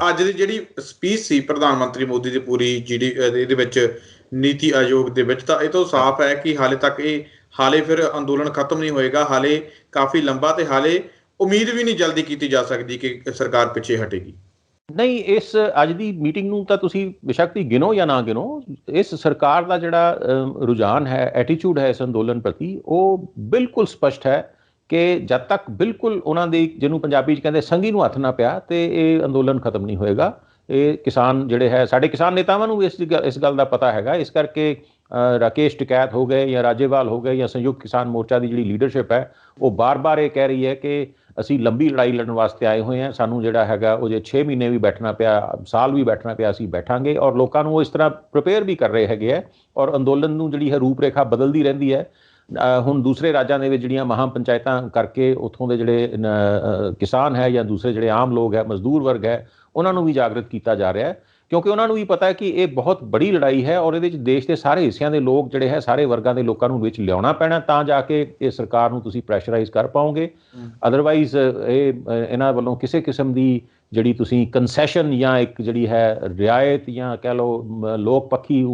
ਅੱਜ ਦੀ ਜਿਹੜੀ ਸਪੀਚ ਸੀ ਪ੍ਰਧਾਨ ਮੰਤਰੀ ਮੋਦੀ ਦੀ ਪੂਰੀ ਇਹਦੇ ਵਿੱਚ ਨੀਤੀ ਆਯੋਗ ਦੇ ਵਿੱਚ, ਤਾਂ ਇਹ ਤੋਂ ਸਾਫ਼ ਹੈ ਕਿ ਹਾਲੇ ਫਿਰ ਅੰਦੋਲਨ ਖਤਮ ਨਹੀਂ ਹੋਏਗਾ, ਹਾਲੇ ਕਾਫੀ ਲੰਬਾ, ਤੇ ਹਾਲੇ ਉਮੀਦ ਵੀ ਨਹੀਂ ਜਲਦੀ ਕੀਤੀ ਜਾ ਸਕਦੀ ਕਿ ਸਰਕਾਰ ਪਿੱਛੇ ਹਟੇਗੀ। ਨਹੀਂ, ਇਸ ਅੱਜ ਦੀ ਮੀਟਿੰਗ ਨੂੰ ਤਾਂ ਤੁਸੀਂ ਬੇਸ਼ੱਕ ਹੀ ਗਿਣੋ ਜਾਂ ਨਾ ਗਿਣੋ, ਇਸ ਸਰਕਾਰ ਦਾ ਜਿਹੜਾ ਰੁਝਾਨ ਹੈ, ਐਟੀਟਿਊਡ ਹੈ ਇਸ ਅੰਦੋਲਨ ਪ੍ਰਤੀ, ਉਹ ਬਿਲਕੁਲ ਸਪਸ਼ਟ ਹੈ ਕਿ ਜਦ ਤੱਕ ਬਿਲਕੁਲ ਉਹਨਾਂ ਦੇ, ਜਿਹਨੂੰ ਪੰਜਾਬੀ 'ਚ ਕਹਿੰਦੇ, ਸੰਘੀ ਨੂੰ ਹੱਥ ਨਾ ਪਿਆ ਤੇ ਇਹ ਅੰਦੋਲਨ ਖਤਮ ਨਹੀਂ ਹੋਏਗਾ। ਇਹ ਕਿਸਾਨ ਜਿਹੜੇ ਹੈ, ਸਾਡੇ ਕਿਸਾਨ ਨੇਤਾਵਾਂ ਨੂੰ ਵੀ ਇਸ ਗੱਲ ਦਾ ਪਤਾ ਹੈਗਾ। ਇਸ ਕਰਕੇ ਰਾਕੇਸ਼ ਟਿਕੈਤ ਹੋ ਗਏ ਜਾਂ ਰਾਜੇਵਾਲ ਹੋ ਗਏ ਜਾਂ ਸੰਯੁਕਤ ਕਿਸਾਨ ਮੋਰਚਾ ਦੀ ਜਿਹੜੀ ਲੀਡਰਸ਼ਿਪ ਹੈ, ਉਹ ਬਾਰ-ਬਾਰ ਇਹ ਕਹਿ ਰਹੀ ਹੈ ਕਿ ਅਸੀਂ ਲੰਬੀ ਲੜਾਈ ਲੜਨ ਵਾਸਤੇ ਆਏ ਹੋਏ ਹਾਂ। ਸਾਨੂੰ ਜਿਹੜਾ ਹੈਗਾ ਉਹ ਜੇ 6 ਮਹੀਨੇ ਵੀ ਬੈਠਣਾ ਪਿਆ, ਸਾਲ ਵੀ ਬੈਠਣਾ ਪਿਆ, ਅਸੀਂ ਬੈਠਾਂਗੇ। ਔਰ ਲੋਕਾਂ ਨੂੰ ਉਹ ਇਸ ਤਰ੍ਹਾਂ ਪ੍ਰਿਪੇਅਰ ਵੀ ਕਰ ਰਹੇ ਹੈਗੇ ਹੈ। ਔਰ ਅੰਦੋਲਨ ਨੂੰ ਜਿਹੜੀ ਹੈ ਰੂਪ-ਰੇਖਾ ਬਦਲਦੀ ਰਹਿੰਦੀ ਹੈ। ਹੁਣ ਦੂਸਰੇ ਰਾਜਾਂ ਦੇ ਵਿੱਚ ਜਿਹੜੀਆਂ ਮਹਾਂ ਪੰਚਾਇਤਾਂ ਕਰਕੇ ਉੱਥੋਂ ਦੇ ਜਿਹੜੇ ਕਿਸਾਨ ਹੈ ਜਾਂ ਦੂਸਰੇ ਜਿਹੜੇ ਆਮ ਲੋਕ ਹੈ, ਮਜ਼ਦੂਰ ਵਰਗ ਹੈ, ਉਹਨਾਂ ਨੂੰ ਵੀ ਜਾਗਰਤ ਕੀਤਾ ਜਾ ਰਿਹਾ ਹੈ, ਕਿਉਂਕਿ ਉਹਨਾਂ ਨੂੰ ਵੀ ਪਤਾ ਹੈ ਕਿ ਇਹ ਬਹੁਤ ਬੜੀ ਲੜਾਈ ਹੈ ਔਰ ਇਹਦੇ ਵਿੱਚ ਦੇਸ਼ ਦੇ ਸਾਰੇ ਹਿੱਸਿਆਂ ਦੇ ਲੋਕ ਜਿਹੜੇ ਹੈ, ਸਾਰੇ ਵਰਗਾਂ ਦੇ ਲੋਕਾਂ ਨੂੰ ਵਿੱਚ ਲਿਆਉਣਾ ਪੈਣਾ, ਤਾਂ ਜਾ ਕੇ ਇਹ ਸਰਕਾਰ ਨੂੰ ਤੁਸੀਂ ਪ੍ਰੈਸ਼ਰਾਈਜ਼ ਕਰ ਪਾਓਗੇ। ਅਦਰਵਾਈਜ਼ ਇਹਨਾਂ ਵੱਲੋਂ ਕਿਸੇ ਕਿਸਮ ਦੀ ਜਿਹੜੀ ਤੁਸੀਂ ਕੰਸੈਸ਼ਨ ਜਾਂ ਇੱਕ ਜਿਹੜੀ ਹੈ ਰਿਆਇਤ ਜਾਂ ਕਹਿ ਲਓ ਲੋਕ ਪੱਖੀ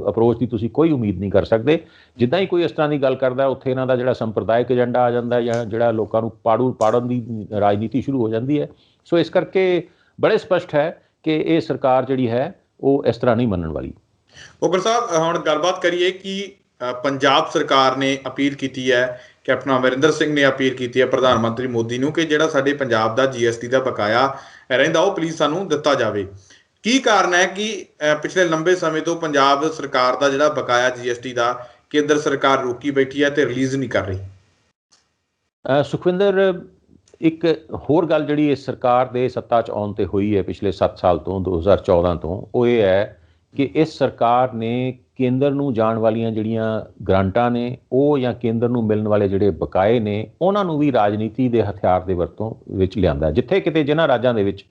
ਅਪਰੋਚ ਦੀ ਤੁਸੀਂ ਕੋਈ ਉਮੀਦ ਨਹੀਂ ਕਰ ਸਕਦੇ। ਜਿੱਦਾਂ ਹੀ ਕੋਈ ਇਸ ਤਰ੍ਹਾਂ ਦੀ ਗੱਲ ਕਰਦਾ, ਉੱਥੇ ਇਹਨਾਂ ਦਾ ਜਿਹੜਾ ਸੰਪਰਦਾਇਕ ਏਜੰਡਾ ਆ ਜਾਂਦਾ ਜਾਂ ਜਿਹੜਾ ਲੋਕਾਂ ਨੂੰ ਪਾੜਨ ਦੀ ਰਾਜਨੀਤੀ ਸ਼ੁਰੂ ਹੋ ਜਾਂਦੀ ਹੈ। ਸੋ ਇਸ ਕਰਕੇ ਬੜੇ ਸਪਸ਼ਟ ਹੈ ਕਿ ਇਹ ਸਰਕਾਰ ਜਿਹੜੀ ਹੈ ਉਹ ਇਸ ਤਰ੍ਹਾਂ ਨਹੀਂ ਮੰਨਣ ਵਾਲੀ। ਉਗਰ ਸਾਹਿਬ, ਹੁਣ ਗੱਲਬਾਤ ਕਰੀਏ ਕਿ ਪੰਜਾਬ ਸਰਕਾਰ ਨੇ ਅਪੀਲ ਕੀਤੀ ਹੈ, ਕੈਪਟਨ ਅਮਰਿੰਦਰ ਸਿੰਘ ਨੇ ਅਪੀਲ ਕੀਤੀ ਹੈ ਪ੍ਰਧਾਨ ਮੰਤਰੀ ਮੋਦੀ ਨੂੰ ਕਿ ਜਿਹੜਾ ਸਾਡੇ ਪੰਜਾਬ ਦਾ GST ਦਾ ਬਕਾਇਆ ਰਹਿੰਦਾ ਉਹ ਪਲੀਜ਼ ਸਾਨੂੰ ਦਿੱਤਾ ਜਾਵੇ। ਕੀ ਕਾਰਨ ਹੈ ਕਿ ਪਿਛਲੇ ਲੰਬੇ ਸਮੇਂ ਤੋਂ ਪੰਜਾਬ ਸਰਕਾਰ ਦਾ ਜਿਹੜਾ ਬਕਾਇਆ GST ਦਾ ਕੇਂਦਰ ਸਰਕਾਰ ਰੋਕੀ ਬੈਠੀ ਹੈ ਤੇ ਰਿਲੀਜ਼ ਨਹੀਂ ਕਰ ਰਹੀ? ਸੁਖਵਿੰਦਰ, ਇੱਕ ਹੋਰ ਗੱਲ ਜਿਹੜੀ ਇਸ ਸਰਕਾਰ ਦੇ ਸੱਤਾ 'ਚ ਆਉਣ 'ਤੇ ਹੋਈ ਹੈ ਪਿਛਲੇ 7 ਸਾਲ ਤੋਂ, 2014 ਤੋਂ, ਉਹ ਇਹ ਹੈ ਕਿ ਇਸ ਸਰਕਾਰ ਨੇ ਕੇਂਦਰ ਨੂੰ ਜਾਣ ਵਾਲੀਆਂ ਜਿਹੜੀਆਂ ਗ੍ਰਾਂਟਾਂ ਨੇ ਉਹ ਜਾਂ ਕੇਂਦਰ ਨੂੰ ਮਿਲਣ ਵਾਲੇ ਜਿਹੜੇ ਬਕਾਏ ਨੇ ਉਹਨਾਂ ਨੂੰ ਵੀ ਰਾਜਨੀਤੀ ਦੇ ਹਥਿਆਰ ਦੇ ਵਰਤੋਂ ਵਿੱਚ ਲਿਆਂਦਾ। ਜਿੱਥੇ ਕਿਤੇ ਜਿਨ੍ਹਾਂ ਰਾਜਾਂ ਦੇ ਵਿੱਚ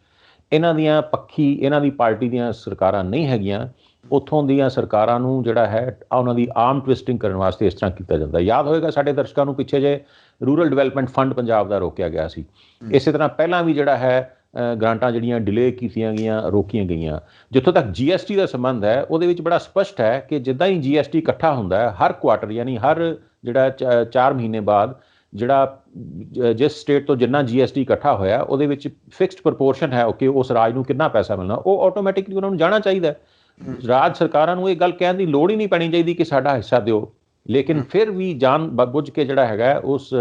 ਇਹਨਾਂ ਦੀਆਂ ਪੱਖੀ, ਇਹਨਾਂ ਦੀ ਪਾਰਟੀ ਦੀਆਂ ਸਰਕਾਰਾਂ ਨਹੀਂ ਹੈਗੀਆਂ, ਉੱਥੋਂ ਦੀਆਂ ਸਰਕਾਰਾਂ ਨੂੰ ਜਿਹੜਾ ਹੈ ਉਹਨਾਂ ਦੀ ਆਰਮ ਟਵਿਸਟਿੰਗ ਕਰਨ ਵਾਸਤੇ ਇਸ ਤਰ੍ਹਾਂ ਕੀਤਾ ਜਾਂਦਾ। ਯਾਦ ਹੋਏਗਾ ਸਾਡੇ ਦਰਸ਼ਕਾਂ ਨੂੰ, ਪਿੱਛੇ ਜੇ ਰੂਰਲ ਡਿਵੈਲਪਮੈਂਟ ਫੰਡ ਪੰਜਾਬ ਦਾ ਰੋਕਿਆ ਗਿਆ ਸੀ। ਇਸੇ ਤਰ੍ਹਾਂ ਪਹਿਲਾਂ ਵੀ ਜਿਹੜਾ ਹੈ ਗ੍ਰਾਂਟਾਂ ਜਿਹੜੀਆਂ ਡਿਲੇ ਕੀਤੀਆਂ ਗਈਆਂ, ਰੋਕੀਆਂ ਗਈਆਂ। ਜਿੱਥੋਂ ਤੱਕ GST ਦਾ ਸੰਬੰਧ ਹੈ, ਉਹਦੇ ਵਿੱਚ ਬੜਾ ਸਪਸ਼ਟ ਹੈ ਕਿ ਜਿੱਦਾਂ ਹੀ GST ਇਕੱਠਾ ਹੁੰਦਾ ਹੈ ਹਰ ਕੁਆਟਰ, ਯਾਨੀ ਹਰ ਜਿਹੜਾ 4 ਮਹੀਨੇ ਬਾਅਦ ਜਿਹੜਾ ਜਿਸ ਸਟੇਟ ਤੋਂ ਜਿੰਨਾ GST ਇਕੱਠਾ ਹੋਇਆ ਉਹਦੇ ਵਿੱਚ ਫਿਕਸਡ ਪ੍ਰਪੋਰਸ਼ਨ ਹੈ ਕਿ ਉਸ ਰਾਜ ਨੂੰ ਕਿੰਨਾ ਪੈਸਾ ਮਿਲਣਾ, ਉਹ ਆਟੋਮੈਟਿਕਲੀ ਉਹਨਾਂ ਨੂੰ ਜਾਣਾ ਚਾਹੀਦਾ। ਰਾਜ ਸਰਕਾਰਾਂ ਨੂੰ ਇਹ ਗੱਲ ਕਹਿਣ ਦੀ ਲੋੜ ਹੀ ਨਹੀਂ ਪੈਣੀ ਚਾਹੀਦੀ ਕਿ ਸਾਡਾ ਹਿੱਸਾ ਦਿਓ, ਲੇਕਿਨ ਫਿਰ ਵੀ ਜਾਣ ਬੁੱਝ ਕੇ ਜਿਹੜਾ ਹੈਗਾ ਉਸ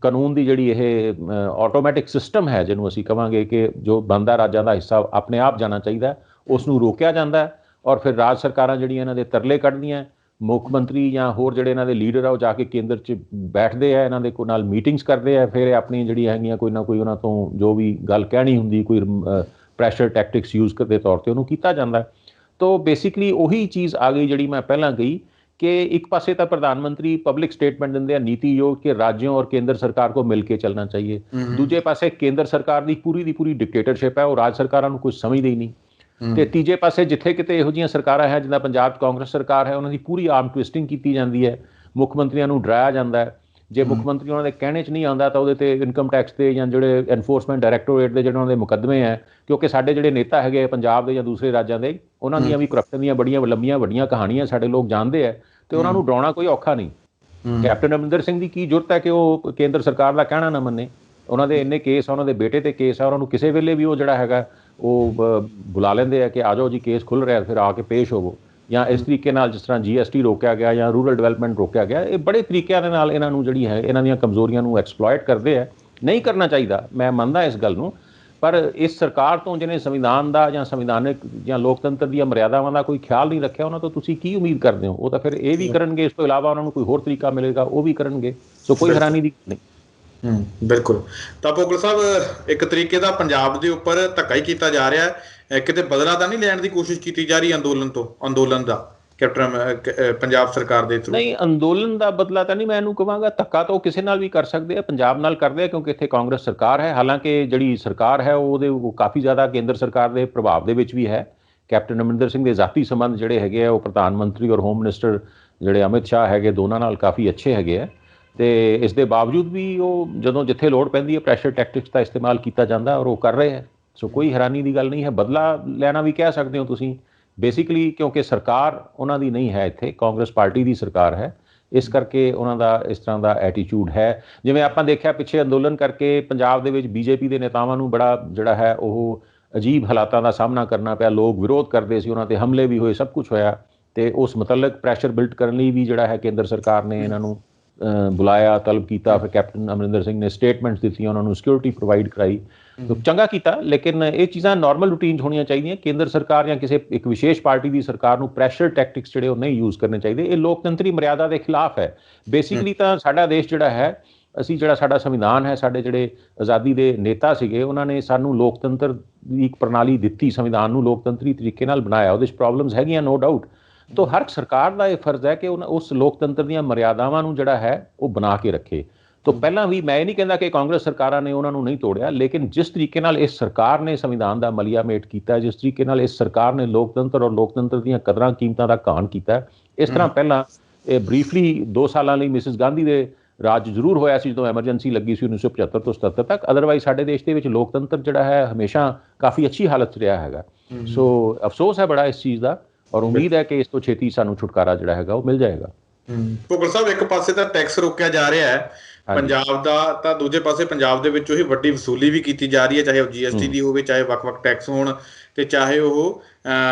ਕਾਨੂੰਨ ਦੀ ਜਿਹੜੀ ਇਹ ਆਟੋਮੈਟਿਕ ਸਿਸਟਮ ਹੈ, ਜਿਹਨੂੰ ਅਸੀਂ ਕਹਾਂਗੇ ਕਿ ਜੋ ਬਣਦਾ ਰਾਜਾਂ ਦਾ ਹਿੱਸਾ ਆਪਣੇ ਆਪ ਜਾਣਾ ਚਾਹੀਦਾ, ਉਸ ਨੂੰ ਰੋਕਿਆ ਜਾਂਦਾ। ਔਰ ਫਿਰ ਰਾਜ ਸਰਕਾਰਾਂ ਜਿਹੜੀਆਂ ਇਹਨਾਂ ਦੇ ਤਰਲੇ ਕੱਢਦੀਆਂ, ਮੁੱਖ ਮੰਤਰੀ ਜਾਂ ਹੋਰ ਜਿਹੜੇ ਇਹਨਾਂ ਦੇ ਲੀਡਰ ਆ ਉਹ ਜਾ ਕੇ ਕੇਂਦਰ 'ਚ ਬੈਠਦੇ ਆ, ਇਹਨਾਂ ਦੇ ਨਾਲ ਮੀਟਿੰਗਸ ਕਰਦੇ ਆ, ਫਿਰ ਆਪਣੀ ਜਿਹੜੀਆਂ ਹੈਗੀਆਂ ਕੋਈ ਨਾ ਕੋਈ ਉਹਨਾਂ ਤੋਂ ਜੋ ਵੀ ਗੱਲ ਕਹਿਣੀ ਹੁੰਦੀ, ਕੋਈ ਪ੍ਰੈਸ਼ਰ ਟੈਕਟਿਕਸ ਯੂਜ਼ ਦੇ ਤੌਰ 'ਤੇ ਉਹਨੂੰ ਕੀਤਾ ਜਾਂਦਾ। ਤੋ ਬੇਸਿਕਲੀ ਉਹੀ ਚੀਜ਼ ਆ ਗਈ ਜਿਹੜੀ ਮੈਂ ਪਹਿਲਾਂ ਕਹੀ ਕਿ ਇੱਕ ਪਾਸੇ ਤਾਂ ਪ੍ਰਧਾਨ ਮੰਤਰੀ ਪਬਲਿਕ ਸਟੇਟਮੈਂਟ ਦਿੰਦੇ ਆ ਨੀਤੀਯੋਗ ਕਿ ਰਾਜਿयों और केंद्र सरकार को मिलके चलना चाहिए, ਦੂਜੇ ਪਾਸੇ ਕੇਂਦਰ ਸਰਕਾਰ ਦੀ ਪੂਰੀ ਡਿਕਟੇਟਰਸ਼ਿਪ ਹੈ, ਉਹ ਰਾਜ ਸਰਕਾਰਾਂ ਨੂੰ ਕੁਝ ਸਮਝਦੇ ਹੀ ਨਹੀਂ। ਤੇ ਤੀਜੇ ਪਾਸੇ ਜਿੱਥੇ ਕਿਤੇ ਇਹੋ ਜਿਹੀਆਂ ਸਰਕਾਰਾਂ ਹੈ, ਜਿੱਦਾਂ ਪੰਜਾਬ 'ਚ ਕਾਂਗਰਸ ਸਰਕਾਰ ਹੈ, ਉਹਨਾਂ ਦੀ ਪੂਰੀ ਆਰਮ ਟਵਿਸਟਿੰਗ ਕੀਤੀ ਜਾਂਦੀ ਹੈ, ਮੁੱਖ ਮੰਤਰੀਆਂ ਨੂੰ ਡਰਾਇਆ ਜਾਂਦਾ ਹੈ। ਜੇ ਮੁੱਖ ਮੰਤਰੀ ਉਹਨਾਂ ਦੇ ਕਹਿਣੇ 'ਚ ਨਹੀਂ ਆਉਂਦਾ ਤਾਂ ਉਹਦੇ 'ਤੇ ਇਨਕਮ ਟੈਕਸ ਤੇ ਜਾਂ ਜਿਹੜੇ ਐਨਫੋਰਸਮੈਂਟ ਡਾਇਰੈਕਟੋਰੇਟ ਦੇ ਜਿਹੜੇ ਉਹਨਾਂ ਦੇ ਮੁਕੱਦਮੇ ਹੈ, ਕਿਉਂਕਿ ਸਾਡੇ ਜਿਹੜੇ ਨੇਤਾ ਹੈਗੇ ਪੰਜਾਬ ਦੇ ਜਾਂ ਦੂਸਰੇ ਰਾਜਾਂ ਦੇ, ਉਹਨਾਂ ਦੀਆਂ ਵੀ ਕਰਪਸ਼ਨ ਦੀਆਂ ਬੜੀਆਂ ਲੰਬੀਆਂ ਵੱਡੀਆਂ ਕਹਾਣੀਆਂ ਸਾਡੇ ਲੋਕ ਜਾਣਦੇ ਹੈ, ਤੇ ਉਹਨਾਂ ਨੂੰ ਡਰਾਉਣਾ ਕੋਈ ਔਖਾ ਨਹੀਂ। ਕੈਪਟਨ ਅਮਰਿੰਦਰ ਸਿੰਘ ਦੀ ਕੀ ਜ਼ਰੂਰਤ ਹੈ ਕਿ ਉਹ ਕੇਂਦਰ ਸਰਕਾਰ ਦਾ ਕਹਿਣਾ ਨਾ ਮੰਨੇ? ਉਹਨਾਂ ਦੇ ਇੰਨੇ ਕੇਸ ਆ, ਉਹਨਾਂ ਦੇ ਬੇਟੇ 'ਤੇ ਕੇਸ ਆ, ਉਹਨਾਂ ਨੂੰ ਕਿਸੇ ਵੇਲੇ ਵੀ ਉਹ ਜਿਹੜਾ ਹੈਗਾ ਉਹ ਬੁਲਾ ਲੈਂਦੇ ਆ ਕਿ ਆ ਜਾਓ ਜੀ, ਕੇਸ ਖੁੱਲ੍ਹ ਰਿਹਾ, ਫਿਰ ਆ ਕੇ ਪੇਸ਼ ਹੋਵੋ। ਜਾਂ ਇਸ ਤਰੀਕੇ ਨਾਲ ਜਿਸ ਤਰ੍ਹਾਂ GST ਰੋਕਿਆ ਗਿਆ ਜਾਂ ਰੂਰਲ ਡਿਵੈਲਪਮੈਂਟ ਰੋਕਿਆ ਗਿਆ, ਇਹ ਬੜੇ ਤਰੀਕਿਆਂ ਦੇ ਨਾਲ ਇਹਨਾਂ ਨੂੰ ਜਿਹੜੀ ਹੈ ਇਹਨਾਂ ਦੀਆਂ ਕਮਜ਼ੋਰੀਆਂ ਨੂੰ ਐਕਸਪਲੋਇਟ ਕਰਦੇ ਆ। ਨਹੀਂ ਕਰਨਾ ਚਾਹੀਦਾ, ਮੈਂ ਮੰਨਦਾ ਇਸ ਗੱਲ ਨੂੰ, ਪਰ ਇਸ ਸਰਕਾਰ ਤੋਂ ਜਿਹਨੇ ਸੰਵਿਧਾਨ ਦਾ ਜਾਂ ਸੰਵਿਧਾਨਿਕ ਜਾਂ ਲੋਕਤੰਤਰ ਦੀਆਂ ਮਰਿਆਦਾਵਾਂ ਦਾ ਕੋਈ ਖਿਆਲ ਨਹੀਂ ਰੱਖਿਆ, ਉਹਨਾਂ ਤੋਂ ਤੁਸੀਂ ਕੀ ਉਮੀਦ ਕਰਦੇ ਹੋ? ਉਹ ਤਾਂ ਫਿਰ ਇਹ ਵੀ ਕਰਨਗੇ, ਇਸ ਤੋਂ ਇਲਾਵਾ ਉਹਨਾਂ ਨੂੰ ਕੋਈ ਹੋਰ ਤਰੀਕਾ ਮਿਲੇਗਾ ਉਹ ਵੀ ਕਰਨਗੇ। ਸੋ ਕੋਈ ਹੈਰਾਨੀ ਦੀ ਨਹੀਂ। ਬਿਲਕੁਲ। ਤਾਂ ਭੋਗਲ ਸਾਹਿਬ, ਇੱਕ ਤਰੀਕੇ ਦਾ ਪੰਜਾਬ ਦੇ ਉੱਪਰ ਧੱਕਾ ਹੀ ਕੀਤਾ ਜਾ ਰਿਹਾ ਹੈ, ਕਿਤੇ ਬਦਲਾ ਤਾਂ ਨਹੀਂ ਲੈਣ ਦੀ ਕੋਸ਼ਿਸ਼ ਕੀਤੀ ਜਾ ਰਹੀ ਅੰਦੋਲਨ ਦਾ ਕੈਪਟਨ ਪੰਜਾਬ ਸਰਕਾਰ ਦੇ ਥਰੂ? ਨਹੀਂ, ਅੰਦੋਲਨ ਦਾ ਬਦਲਾ ਤਾਂ ਨਹੀਂ ਮੈਂ ਇਹਨੂੰ ਕਹਾਂਗਾ। ਧੱਕਾ ਤਾਂ ਉਹ ਕਿਸੇ ਨਾਲ ਵੀ ਕਰ ਸਕਦੇ ਆ, ਪੰਜਾਬ ਨਾਲ ਕਰਦੇ ਆ, ਕਿਉਂਕਿ ਇੱਥੇ ਕਾਂਗਰਸ ਸਰਕਾਰ ਹੈ। ਹਾਲਾਂਕਿ ਜਿਹੜੀ ਸਰਕਾਰ ਹੈ ਉਹ ਕਾਫੀ ਜ਼ਿਆਦਾ ਕੇਂਦਰ ਸਰਕਾਰ ਦੇ ਪ੍ਰਭਾਵ ਦੇ ਵਿੱਚ ਵੀ ਹੈ। ਕੈਪਟਨ ਅਮਰਿੰਦਰ ਸਿੰਘ ਦੇ ਜ਼ਾਤੀ ਸੰਬੰਧ ਜਿਹੜੇ ਹੈਗੇ ਆ ਉਹ ਪ੍ਰਧਾਨ ਮੰਤਰੀ ਔਰ ਹੋਮ ਮਿਨਿਸਟਰ ਜਿਹੜੇ ਅਮਿਤ ਸ਼ਾਹ ਹੈਗੇ, ਦੋਨਾਂ ਨਾਲ ਕਾਫੀ ਅੱਛੇ ਹੈਗੇ ਆ। ਤੇ ਇਸ ਦੇ ਬਾਵਜੂਦ ਵੀ ਉਹ ਜਦੋਂ ਜਿੱਥੇ ਲੋੜ ਪੈਂਦੀ ਹੈ ਪ੍ਰੈਸ਼ਰ ਟੈਕਟਿਕਸ ਦਾ ਇਸਤੇਮਾਲ ਕੀਤਾ ਜਾਂਦਾ ਔਰ ਉਹ ਕਰ ਰਹੇ ਹੈ। ਸੋ ਕੋਈ ਹੈਰਾਨੀ ਦੀ ਗੱਲ ਨਹੀਂ ਹੈ। ਬਦਲਾ ਲੈਣਾ ਵੀ ਕਹਿ ਸਕਦੇ ਹੋ ਤੁਸੀਂ ਬੇਸਿਕਲੀ, ਕਿਉਂਕਿ ਸਰਕਾਰ ਉਹਨਾਂ ਦੀ ਨਹੀਂ ਹੈ, ਇੱਥੇ ਕਾਂਗਰਸ ਪਾਰਟੀ ਦੀ ਸਰਕਾਰ ਹੈ, ਇਸ ਕਰਕੇ ਉਹਨਾਂ ਦਾ ਇਸ ਤਰ੍ਹਾਂ ਦਾ ਐਟੀਟਿਊਡ ਹੈ। ਜਿਵੇਂ ਆਪਾਂ ਦੇਖਿਆ ਪਿੱਛੇ ਅੰਦੋਲਨ ਕਰਕੇ ਪੰਜਾਬ ਦੇ ਵਿੱਚ BJP ਦੇ ਨੇਤਾਵਾਂ ਨੂੰ ਬੜਾ ਜਿਹੜਾ ਹੈ ਉਹ ਅਜੀਬ ਹਾਲਾਤਾਂ ਦਾ ਸਾਹਮਣਾ ਕਰਨਾ ਪਿਆ, ਲੋਕ ਵਿਰੋਧ ਕਰਦੇ ਸੀ, ਉਹਨਾਂ 'ਤੇ ਹਮਲੇ ਵੀ ਹੋਏ, ਸਭ ਕੁਛ ਹੋਇਆ, ਅਤੇ ਉਸ ਮੁਤਲਕ ਪ੍ਰੈਸ਼ਰ ਬਿਲਡ ਕਰਨ ਲਈ ਵੀ ਜਿਹੜਾ ਹੈ ਕੇਂਦਰ ਸਰਕਾਰ ਨੇ ਇਹਨਾਂ ਨੂੰ ਬੁਲਾਇਆ, ਤਲਬ ਕੀਤਾ। ਫਿਰ ਕੈਪਟਨ ਅਮਰਿੰਦਰ ਸਿੰਘ ਨੇ ਸਟੇਟਮੈਂਟਸ ਦਿੱਤੀਆਂ, ਉਹਨਾਂ ਨੂੰ ਸਿਕਿਉਰਿਟੀ ਪ੍ਰੋਵਾਈਡ ਕਰਾਈ, ਚੰਗਾ ਕੀਤਾ। ਲੇਕਿਨ ਇਹ ਚੀਜ਼ਾਂ ਨਾਰਮਲ ਰੂਟੀਨ 'ਚ ਹੋਣੀਆਂ ਚਾਹੀਦੀਆਂ। ਕੇਂਦਰ ਸਰਕਾਰ ਜਾਂ ਕਿਸੇ ਇੱਕ ਵਿਸ਼ੇਸ਼ ਪਾਰਟੀ ਦੀ ਸਰਕਾਰ ਨੂੰ ਪ੍ਰੈਸ਼ਰ ਟੈਕਟਿਕਸ ਜਿਹੜੇ ਉਹ ਨਹੀਂ ਯੂਜ਼ ਕਰਨੇ ਚਾਹੀਦੇ। ਇਹ ਲੋਕਤੰਤਰੀ ਮਰਿਆਦਾ ਦੇ ਖਿਲਾਫ ਹੈ। ਬੇਸਿਕਲੀ ਤਾਂ ਸਾਡਾ ਦੇਸ਼ ਜਿਹੜਾ ਹੈ, ਅਸੀਂ ਜਿਹੜਾ ਸਾਡਾ ਸੰਵਿਧਾਨ ਹੈ, ਸਾਡੇ ਜਿਹੜੇ ਆਜ਼ਾਦੀ ਦੇ ਨੇਤਾ ਸੀਗੇ, ਉਹਨਾਂ ਨੇ ਸਾਨੂੰ ਲੋਕਤੰਤਰ ਦੀ ਇੱਕ ਪ੍ਰਣਾਲੀ ਦਿੱਤੀ, ਸੰਵਿਧਾਨ ਨੂੰ ਲੋਕਤੰਤਰੀ ਤਰੀਕੇ ਨਾਲ ਬਣਾਇਆ। ਉਹਦੇ 'ਚ ਪ੍ਰੋਬਲਮਸ ਹੈਗੀਆਂ, ਨੋ ਡਾਊਟ। ਤਾਂ ਹਰ ਸਰਕਾਰ ਦਾ ਇਹ ਫਰਜ਼ ਹੈ ਕਿ ਉਸ ਲੋਕਤੰਤਰ ਦੀਆਂ ਮਰਿਆਦਾਵਾਂ ਨੂੰ ਜਿਹੜਾ ਹੈ ਉਹ ਬਣਾ ਕੇ ਰੱਖੇ। ਤਾਂ ਪਹਿਲਾਂ ਵੀ ਮੈਂ ਇਹ ਨਹੀਂ ਕਹਿੰਦਾ ਕਿ ਕਾਂਗਰਸ ਸਰਕਾਰਾਂ ਨੇ ਉਹਨਾਂ ਨੂੰ ਨਹੀਂ ਤੋੜਿਆ, ਲੇਕਿਨ ਜਿਸ ਤਰੀਕੇ ਨਾਲ ਇਸ ਸਰਕਾਰ ਨੇ ਸੰਵਿਧਾਨ ਦਾ ਮਲੀਆਮੇਟ ਕੀਤਾ, ਜਿਸ ਤਰੀਕੇ ਨਾਲ ਇਸ ਸਰਕਾਰ ਨੇ ਲੋਕਤੰਤਰ ਔਰ ਲੋਕਤੰਤਰ ਦੀਆਂ ਕਦਰਾਂ ਕੀਮਤਾਂ ਦਾ ਘਾਣ ਕੀਤਾ, ਇਸ ਤਰ੍ਹਾਂ ਪਹਿਲਾਂ ਇਹ ਬਰੀਫਲੀ 2 ਸਾਲਾਂ ਲਈ ਮਿਸਿਸ ਗਾਂਧੀ ਦੇ ਰਾਜ ਜ਼ਰੂਰ ਹੋਇਆ ਸੀ, ਜਦੋਂ ਐਮਰਜੈਂਸੀ ਲੱਗੀ ਸੀ 1975 ਤੋਂ 77 ਤੱਕ। ਅਦਰਵਾਈਜ਼ ਸਾਡੇ ਦੇਸ਼ ਦੇ ਵਿੱਚ ਲੋਕਤੰਤਰ ਜਿਹੜਾ ਹੈ ਹਮੇਸ਼ਾ ਕਾਫੀ ਅੱਛੀ ਹਾਲਤ 'ਚ ਰਿਹਾ ਹੈਗਾ। ਸੋ ਅਫਸੋਸ ਹੈ ਬੜਾ ਇਸ ਚੀਜ਼ ਦਾ, ਔਰ ਉਮੀਦ ਹੈ ਕਿ ਇਸ ਤੋਂ ਛੇਤੀ ਸਾਨੂੰ ਛੁਟਕਾਰਾ ਜਿਹੜਾ ਹੈਗਾ ਉਹ ਮਿਲ ਜਾਏਗਾ। ਭੁੱਗਲ ਸਾਹਿਬ, ਇੱਕ ਪਾਸੇ ਤਾਂ ਟੈਕਸ ਰੋਕਿਆ ਜਾ ਰਿਹਾ ਹੈ ਪੰਜਾਬ ਦਾ, ਤਾਂ ਦੂਜੇ ਪਾਸੇ ਪੰਜਾਬ ਦੇ ਵਿੱਚੋਂ ਹੀ ਵੱਡੀ ਵਸੂਲੀ ਵੀ ਕੀਤੀ ਜਾ ਰਹੀ ਹੈ, ਚਾਹੇ ਉਹ GST ਦੀ ਹੋਵੇ, ਚਾਹੇ ਵੱਖ-ਵੱਖ ਟੈਕਸ ਹੋਣ, ਤੇ ਚਾਹੇ ਉਹ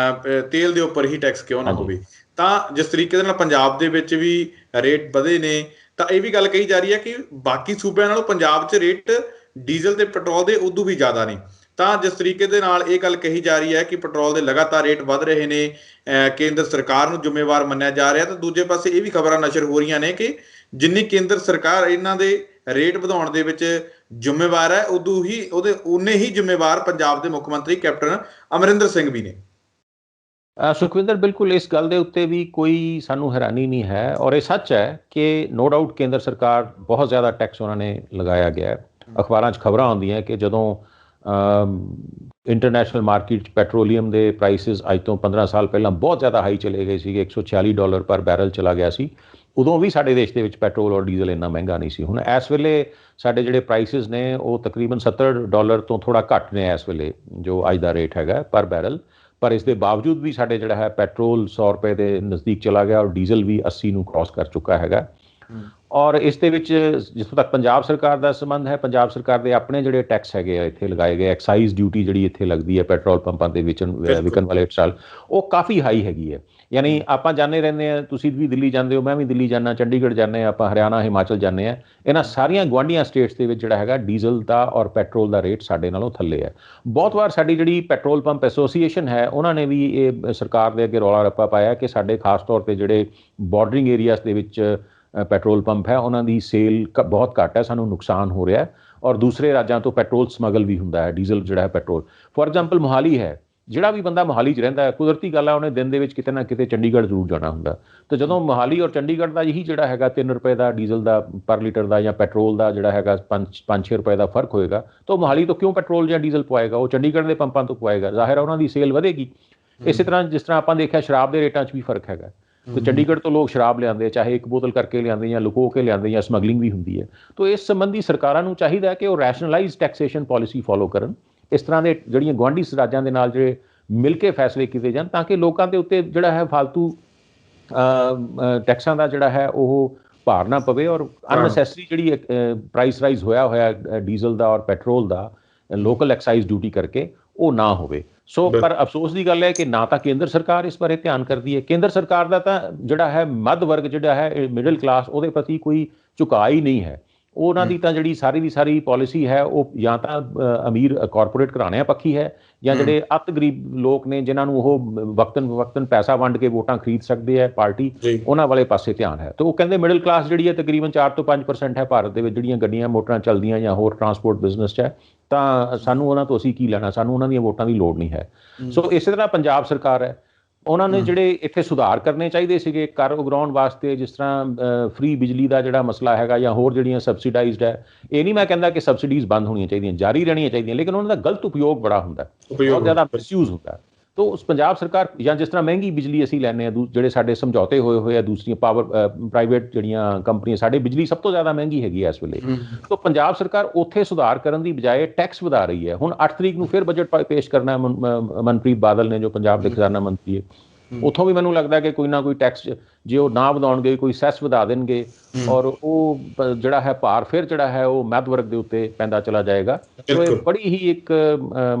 ਤੇਲ ਦੇ ਉੱਪਰ ਹੀ ਟੈਕਸ ਕਿਉਂ ਨਾ ਹੋਵੇ। ਤਾਂ ਜਿਸ ਤਰੀਕੇ ਦੇ ਨਾਲ ਪੰਜਾਬ ਦੇ ਵਿੱਚ ਵੀ ਰੇਟ ਵਧੇ ਨੇ, ਤਾਂ ਇਹ ਵੀ ਗੱਲ ਕਹੀ ਜਾ ਰਹੀ ਹੈ ਕਿ ਬਾਕੀ ਸੂਬਿਆਂ ਨਾਲੋਂ ਪੰਜਾਬ 'ਚ ਰੇਟ ਡੀਜ਼ਲ ਤੇ ਪੈਟਰੋਲ ਦੇ ਉਦੋਂ ਵੀ ਜ਼ਿਆਦਾ ਨੇ। ਤਾਂ ਜਿਸ ਤਰੀਕੇ ਦੇ ਨਾਲ ਇਹ ਗੱਲ ਕਹੀ ਜਾ ਰਹੀ ਹੈ ਕਿ ਪੈਟਰੋਲ ਦੇ ਲਗਾਤਾਰ ਰੇਟ ਵੱਧ ਰਹੇ ਨੇ, ਕੇਂਦਰ ਸਰਕਾਰ ਨੂੰ ਜ਼ਿੰਮੇਵਾਰ ਮੰਨਿਆ ਜਾ ਰਿਹਾ, ਤਾਂ ਦੂਜੇ ਪਾਸੇ ਇਹ ਵੀ ਖਬਰਾਂ ਨਸ਼ਰ ਹੋ ਰਹੀਆਂ ਨੇ ਕਿ ਜਿੰਨੀ ਕੇਂਦਰ ਸਰਕਾਰ ਇਹਨਾਂ ਦੇ ਰੇਟ ਵਧਾਉਣ ਦੇ ਵਿੱਚ ਜ਼ਿੰਮੇਵਾਰ ਹੈ, ਉਨੇ ਹੀ ਜ਼ਿੰਮੇਵਾਰ ਪੰਜਾਬ ਦੇ ਮੁੱਖ ਮੰਤਰੀ ਕੈਪਟਨ ਅਮਰਿੰਦਰ ਸਿੰਘ ਵੀ ਨੇ। ਸੁਖਵਿੰਦਰ, ਬਿਲਕੁਲ ਇਸ ਗੱਲ ਦੇ ਉੱਤੇ ਵੀ ਕੋਈ ਸਾਨੂੰ ਹੈਰਾਨੀ ਨਹੀਂ ਹੈ, ਔਰ ਇਹ ਸੱਚ ਹੈ ਕਿ ਨੋ ਡਾਊਟ ਕੇਂਦਰ ਸਰਕਾਰ ਬਹੁਤ ਜ਼ਿਆਦਾ ਟੈਕਸ ਉਹਨਾਂ ਨੇ ਲਗਾਇਆ ਗਿਆ ਹੈ। ਅਖਬਾਰਾਂ 'ਚ ਖਬਰਾਂ ਆਉਂਦੀਆਂ ਕਿ ਜਦੋਂ ਇੰਟਰਨੈਸ਼ਨਲ ਮਾਰਕੀਟ 'ਚ ਪੈਟਰੋਲੀਅਮ ਦੇ ਪ੍ਰਾਈਸਿਸ ਅੱਜ ਤੋਂ 15 ਸਾਲ ਪਹਿਲਾਂ ਬਹੁਤ ਜ਼ਿਆਦਾ ਹਾਈ ਚਲੇ ਗਏ ਸੀਗੇ, $146 ਪਰ ਬੈਰਲ ਚਲਾ ਗਿਆ ਸੀ, ਉਦੋਂ ਵੀ ਸਾਡੇ ਦੇਸ਼ ਦੇ ਵਿੱਚ ਪੈਟਰੋਲ ਔਰ ਡੀਜ਼ਲ ਇੰਨਾ ਮਹਿੰਗਾ ਨਹੀਂ ਸੀ। ਹੁਣ ਇਸ ਵੇਲੇ ਸਾਡੇ ਜਿਹੜੇ ਪ੍ਰਾਈਸਿਸ ਨੇ ਉਹ ਤਕਰੀਬਨ $70 ਤੋਂ ਥੋੜ੍ਹਾ ਘੱਟ ਨੇ ਇਸ ਵੇਲੇ, ਜੋ ਅੱਜ ਦਾ ਰੇਟ ਹੈਗਾ ਪਰ ਬੈਰਲ। ਪਰ ਇਸ ਦੇ ਬਾਵਜੂਦ ਵੀ ਸਾਡੇ ਜਿਹੜਾ ਹੈ ਪੈਟਰੋਲ $100 ਦੇ ਨਜ਼ਦੀਕ ਚਲਾ ਗਿਆ, ਔਰ ਡੀਜ਼ਲ ਵੀ 80 ਨੂੰ ਕ੍ਰਾਸ ਕਰ ਚੁੱਕਾ ਹੈਗਾ। ਔਰ ਇਸ ਦੇ ਵਿੱਚ ਜਿੱਥੋਂ ਤੱਕ ਪੰਜਾਬ ਸਰਕਾਰ ਦਾ ਸੰਬੰਧ ਹੈ, ਪੰਜਾਬ ਸਰਕਾਰ ਦੇ ਆਪਣੇ ਜਿਹੜੇ ਟੈਕਸ ਹੈਗੇ ਆ ਇੱਥੇ ਲਗਾਏ ਗਏ, ਐਕਸਾਈਜ਼ ਡਿਊਟੀ ਜਿਹੜੀ ਇੱਥੇ ਲੱਗਦੀ ਹੈ ਪੈਟਰੋਲ ਪੰਪਾਂ ਦੇ ਵਿਕਣ ਵਾਲੇ ਸਾਲ, ਉਹ ਕਾਫੀ ਹਾਈ ਹੈਗੀ ਹੈ। ਯਾਨੀ ਆਪਾਂ ਜਾਂਦੇ ਰਹਿੰਦੇ ਹਾਂ, ਤੁਸੀਂ ਵੀ ਦਿੱਲੀ ਜਾਂਦੇ ਹੋ, ਮੈਂ ਵੀ ਦਿੱਲੀ ਜਾਂਦਾ, ਚੰਡੀਗੜ੍ਹ ਜਾਂਦੇ ਹਾਂ, ਆਪਾਂ ਹਰਿਆਣਾ ਹਿਮਾਚਲ ਜਾਂਦੇ ਹਾਂ, ਇਹਨਾਂ ਸਾਰੀਆਂ ਗੁਆਂਢੀਆਂ ਸਟੇਟਸ ਦੇ ਵਿੱਚ ਜਿਹੜਾ ਹੈਗਾ ਡੀਜ਼ਲ ਦਾ ਔਰ ਪੈਟਰੋਲ ਦਾ ਰੇਟ ਸਾਡੇ ਨਾਲੋਂ ਥੱਲੇ ਹੈ। ਬਹੁਤ ਵਾਰ ਸਾਡੀ ਜਿਹੜੀ ਪੈਟਰੋਲ ਪੰਪ ਐਸੋਸੀਏਸ਼ਨ ਹੈ, ਉਹਨਾਂ ਨੇ ਵੀ ਇਹ ਸਰਕਾਰ ਦੇ ਅੱਗੇ ਰੌਲਾ ਰੱਪਾ ਪਾਇਆ ਕਿ ਸਾਡੇ ਖਾਸ ਤੌਰ 'ਤੇ ਜਿਹੜੇ ਬਾਰਡਰਿੰਗ ਏਰੀਆਜ਼ ਦੇ ਵਿੱਚ ਪੈਟਰੋਲ ਪੰਪ ਹੈ, ਉਹਨਾਂ ਦੀ ਸੇਲ ਬਹੁਤ ਘੱਟ ਹੈ, ਸਾਨੂੰ ਨੁਕਸਾਨ ਹੋ ਰਿਹਾ। ਔਰ ਦੂਸਰੇ ਰਾਜਾਂ ਤੋਂ ਪੈਟਰੋਲ ਸਮਗਲ ਵੀ ਹੁੰਦਾ ਹੈ, ਡੀਜ਼ਲ ਜਿਹੜਾ ਹੈ ਪੈਟਰੋਲ। ਫੋਰ ਐਗਜ਼ਾਮਪਲ ਮੋਹਾਲੀ ਹੈ, ਜਿਹੜਾ ਵੀ ਬੰਦਾ ਮੋਹਾਲੀ 'ਚ ਰਹਿੰਦਾ ਹੈ, ਕੁਦਰਤੀ ਗੱਲ ਹੈ ਉਹਨੇ ਦਿਨ ਦੇ ਵਿੱਚ ਕਿਤੇ ਨਾ ਕਿਤੇ ਚੰਡੀਗੜ੍ਹ ਜ਼ਰੂਰ ਜਾਣਾ ਹੁੰਦਾ। ਤਾਂ ਜਦੋਂ ਮੋਹਾਲੀ ਔਰ ਚੰਡੀਗੜ੍ਹ ਦਾ ਇਹੀ ਜਿਹੜਾ ਹੈਗਾ $3 ਦਾ ਡੀਜ਼ਲ ਦਾ ਪਰ ਲੀਟਰ ਦਾ, ਜਾਂ ਪੈਟਰੋਲ ਦਾ ਜਿਹੜਾ ਹੈਗਾ $5-6 ਦਾ ਫਰਕ ਹੋਏਗਾ, ਤਾਂ ਮੋਹਾਲੀ ਤੋਂ ਕਿਉਂ ਪੈਟਰੋਲ ਜਾਂ ਡੀਜ਼ਲ ਪਵਾਏਗਾ? ਉਹ ਚੰਡੀਗੜ੍ਹ ਦੇ ਪੰਪਾਂ ਤੋਂ ਪਵਾਏਗਾ। ਜ਼ਾਹਿਰ ਹੈ ਉਹਨਾਂ ਦੀ ਸੇਲ ਵਧੇਗੀ। ਇਸੇ ਤਰ੍ਹਾਂ ਜਿਸ ਤਰ੍ਹਾਂ ਆਪਾਂ ਦੇਖਿਆ ਸ਼ਰਾਬ ਦੇ ਰੇਟਾਂ 'ਚ ਵੀ ਫਰਕ ਹੈਗਾ। तो चंडीगढ़ तो लोग शराब लियाते, चाहे एक बोतल करके लियाते या लुको के लियाते या समगलिंग भी होंगी है। तो इस संबंधी सरकारों को चाहिए कि वो रैशनलाइज टैक्सेशन पॉलिसी फॉलो करन, इस तरह के जिहड़ियां गुआंढी राज्यां दे नाल जिहड़े मिल के फैसले किए जान, ताकि लोगों के उत्ते जिहड़ा है फालतू टैक्सां दा जिहड़ा है वो भार ना पवे और अननैसेसरी जिहड़ी प्राइस राइज होया डीजल का और पैट्रोल का लोकल एक्साइज ड्यूटी करके वो ना होवे। सो पर अफसोस की गल है कि ना तो केंद्र सरकार इस बारे ध्यान करती है। केंद्र सरकार का तो जिहड़ा है मध्य वर्ग जिहड़ा है मिडल क्लास उहदे प्रति कोई झुकाव ही नहीं है। उन्हां दी तां जिहड़ी सारी दी सारी पॉलिसी है वो या तां अमीर कॉरपोरेट घराणिਆਂ पक्षी है या जिहड़े अत गरीब लोग ने जिन्हां नूं ओह वक्तन पैसा वंड के वोटां खरीद सकते हैं पार्टी, उन्हां वाले पासे ध्यान है। तो वो कहंदे मिडल क्लास जिहड़ी है तकरीबन 4 ਤੋਂ 5% है भारत दे विच जिहड़ियां गड्डियां मोटरां चलदियां या होर ट्रांसपोर्ट बिजनेस च है, ਤਾਂ ਸਾਨੂੰ ਉਹਨਾਂ ਤੋਂ ਅਸੀਂ ਕੀ ਲੈਣਾ, ਸਾਨੂੰ ਉਹਨਾਂ ਦੀਆਂ ਵੋਟਾਂ ਦੀ ਲੋੜ ਨਹੀਂ ਹੈ। ਸੋ ਇਸੇ ਤਰ੍ਹਾਂ ਪੰਜਾਬ ਸਰਕਾਰ ਹੈ, ਉਹਨਾਂ ਨੇ ਜਿਹੜੇ ਇੱਥੇ ਸੁਧਾਰ ਕਰਨੇ ਚਾਹੀਦੇ ਸੀਗੇ ਕਰ ਉਗਰਾਉਣ ਵਾਸਤੇ, ਜਿਸ ਤਰ੍ਹਾਂ ਫ੍ਰੀ ਬਿਜਲੀ ਦਾ ਜਿਹੜਾ ਮਸਲਾ ਹੈਗਾ ਜਾਂ ਹੋਰ ਜਿਹੜੀਆਂ ਸਬਸਿਡਾਈਜ਼ਡ ਹੈ, ਇਹ ਨਹੀਂ ਮੈਂ ਕਹਿੰਦਾ ਕਿ ਸਬਸਿਡੀਜ਼ ਬੰਦ ਹੋਣੀਆਂ ਚਾਹੀਦੀਆਂ, ਜਾਰੀ ਰਹਿਣੀਆਂ ਚਾਹੀਦੀਆਂ, ਲੇਕਿਨ ਉਹਨਾਂ ਦਾ ਗਲਤ ਉਪਯੋਗ ਬੜਾ ਹੁੰਦਾ, ਬਹੁਤ ਜ਼ਿਆਦਾ ਮਿਸਯੂਜ਼ ਹੁੰਦਾ। तो उस पंजाब सरकार या जिस तरह महंगी बिजली असीं लैने जिहड़े साडे समझौते होए आ दूसरियां पावर प्राइवेट जिहड़ियां कंपनियां, साडे बिजली सब तो ज़्यादा महंगी हैगी इस वेले। तो पंजाब सरकार उत्थे सुधार करन दी बजाय टैक्स वधा रही है। हुण 8 तरीक नूं फिर बजट पेश करना है मनप्रीत बादल ने, जो पंजाब दे खजाना मंत्री है, ਉੱਥੋਂ ਵੀ ਮੈਨੂੰ ਲੱਗਦਾ ਕਿ ਕੋਈ ਨਾ ਕੋਈ ਟੈਕਸ ਜੇ ਉਹ ਨਾ ਵਧਾਉਣਗੇ, ਕੋਈ ਸੈਸ ਵਧਾ ਦੇਣਗੇ ਔਰ ਉਹ ਜਿਹੜਾ ਹੈ ਭਾਰ ਫਿਰ ਜਿਹੜਾ ਹੈ ਉਹ ਮੱਧ ਵਰਗ ਦੇ ਉੱਤੇ ਪੈਂਦਾ ਚਲਾ ਜਾਏਗਾ। ਸੋ ਇਹ ਬੜੀ ਹੀ ਇੱਕ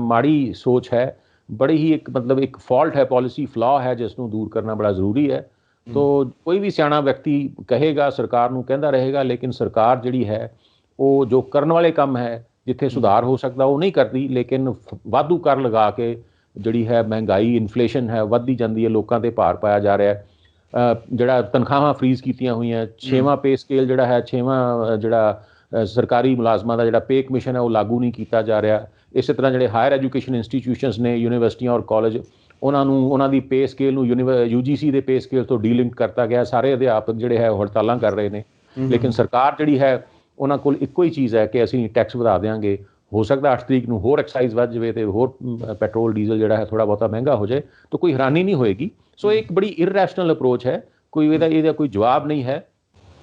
ਮਾੜੀ ਸੋਚ ਹੈ, ਬੜੀ ਹੀ ਇੱਕ ਮਤਲਬ ਇੱਕ ਫਾਲਟ ਹੈ, ਪਾਲਿਸੀ ਫਲਾ ਹੈ, ਜਿਸ ਨੂੰ ਦੂਰ ਕਰਨਾ ਬੜਾ ਜ਼ਰੂਰੀ ਹੈ। ਤੋ ਕੋਈ ਵੀ ਸਿਆਣਾ ਵਿਅਕਤੀ ਕਹੇਗਾ, ਸਰਕਾਰ ਨੂੰ ਕਹਿੰਦਾ ਰਹੇਗਾ, ਲੇਕਿਨ ਸਰਕਾਰ ਜਿਹੜੀ ਹੈ ਉਹ ਜੋ ਕਰਨ ਵਾਲੇ ਕੰਮ ਹੈ, ਜਿੱਥੇ ਸੁਧਾਰ ਹੋ ਸਕਦਾ ਉਹ ਨਹੀਂ ਕਰਦੀ, ਲੇਕਿਨ ਵਾਧੂ ਕਰ ਲਗਾ ਕੇ ਜਿਹੜੀ ਹੈ ਮਹਿੰਗਾਈ, ਇਨਫਲੇਸ਼ਨ ਹੈ ਵੱਧਦੀ ਜਾਂਦੀ ਹੈ, ਲੋਕਾਂ 'ਤੇ ਭਾਰ ਪਾਇਆ ਜਾ ਰਿਹਾ। ਜਿਹੜਾ ਤਨਖਾਹਾਂ ਫਰੀਜ਼ ਕੀਤੀਆਂ ਹੋਈਆਂ, 6ਵਾਂ ਪੇ ਸਕੇਲ ਜਿਹੜਾ ਹੈ, 6ਵਾਂ ਜਿਹੜਾ ਸਰਕਾਰੀ ਮੁਲਾਜ਼ਮਾਂ ਦਾ ਜਿਹੜਾ ਪੇ ਕਮਿਸ਼ਨ ਹੈ ਉਹ ਲਾਗੂ ਨਹੀਂ ਕੀਤਾ ਜਾ ਰਿਹਾ। ਇਸੇ ਤਰ੍ਹਾਂ ਜਿਹੜੇ ਹਾਇਰ ਐਜੂਕੇਸ਼ਨ ਇੰਸਟੀਟਿਊਸ਼ਨਸ ਨੇ, ਯੂਨੀਵਰਸਿਟੀਆਂ ਔਰ ਕਾਲਜ, ਉਹਨਾਂ ਦੀ ਪੇ ਸਕੇਲ ਨੂੰ UGC ਦੇ ਪੇ ਸਕੇਲ ਤੋਂ ਡੀਲਿੰਕ ਕਰਤਾ ਗਿਆ। ਸਾਰੇ ਅਧਿਆਪਕ ਜਿਹੜੇ ਹੈ ਉਹ ਹੜਤਾਲਾਂ ਕਰ ਰਹੇ ਨੇ, ਲੇਕਿਨ ਸਰਕਾਰ ਜਿਹੜੀ ਹੈ ਉਹਨਾਂ ਕੋਲ ਇੱਕੋ ਹੀ ਚੀਜ਼ ਹੈ ਕਿ ਅਸੀਂ ਟੈਕਸ ਵਧਾ ਦਿਆਂਗੇ। ਹੋ ਸਕਦਾ 8 ਤਰੀਕ ਨੂੰ ਹੋਰ ਐਕਸਾਈਜ਼ ਵੱਧ ਜਾਵੇ ਅਤੇ ਹੋਰ ਪੈਟਰੋਲ ਡੀਜ਼ਲ ਜਿਹੜਾ ਹੈ ਥੋੜ੍ਹਾ ਬਹੁਤਾ ਮਹਿੰਗਾ ਹੋ ਜਾਏ, ਤਾਂ ਕੋਈ ਹੈਰਾਨੀ ਨਹੀਂ ਹੋਏਗੀ। ਸੋ ਇਹ ਇੱਕ ਬੜੀ ਇਰਰੈਸ਼ਨਲ ਅਪਰੋਚ ਹੈ, ਕੋਈ ਇਹਦਾ ਕੋਈ ਜਵਾਬ ਨਹੀਂ ਹੈ,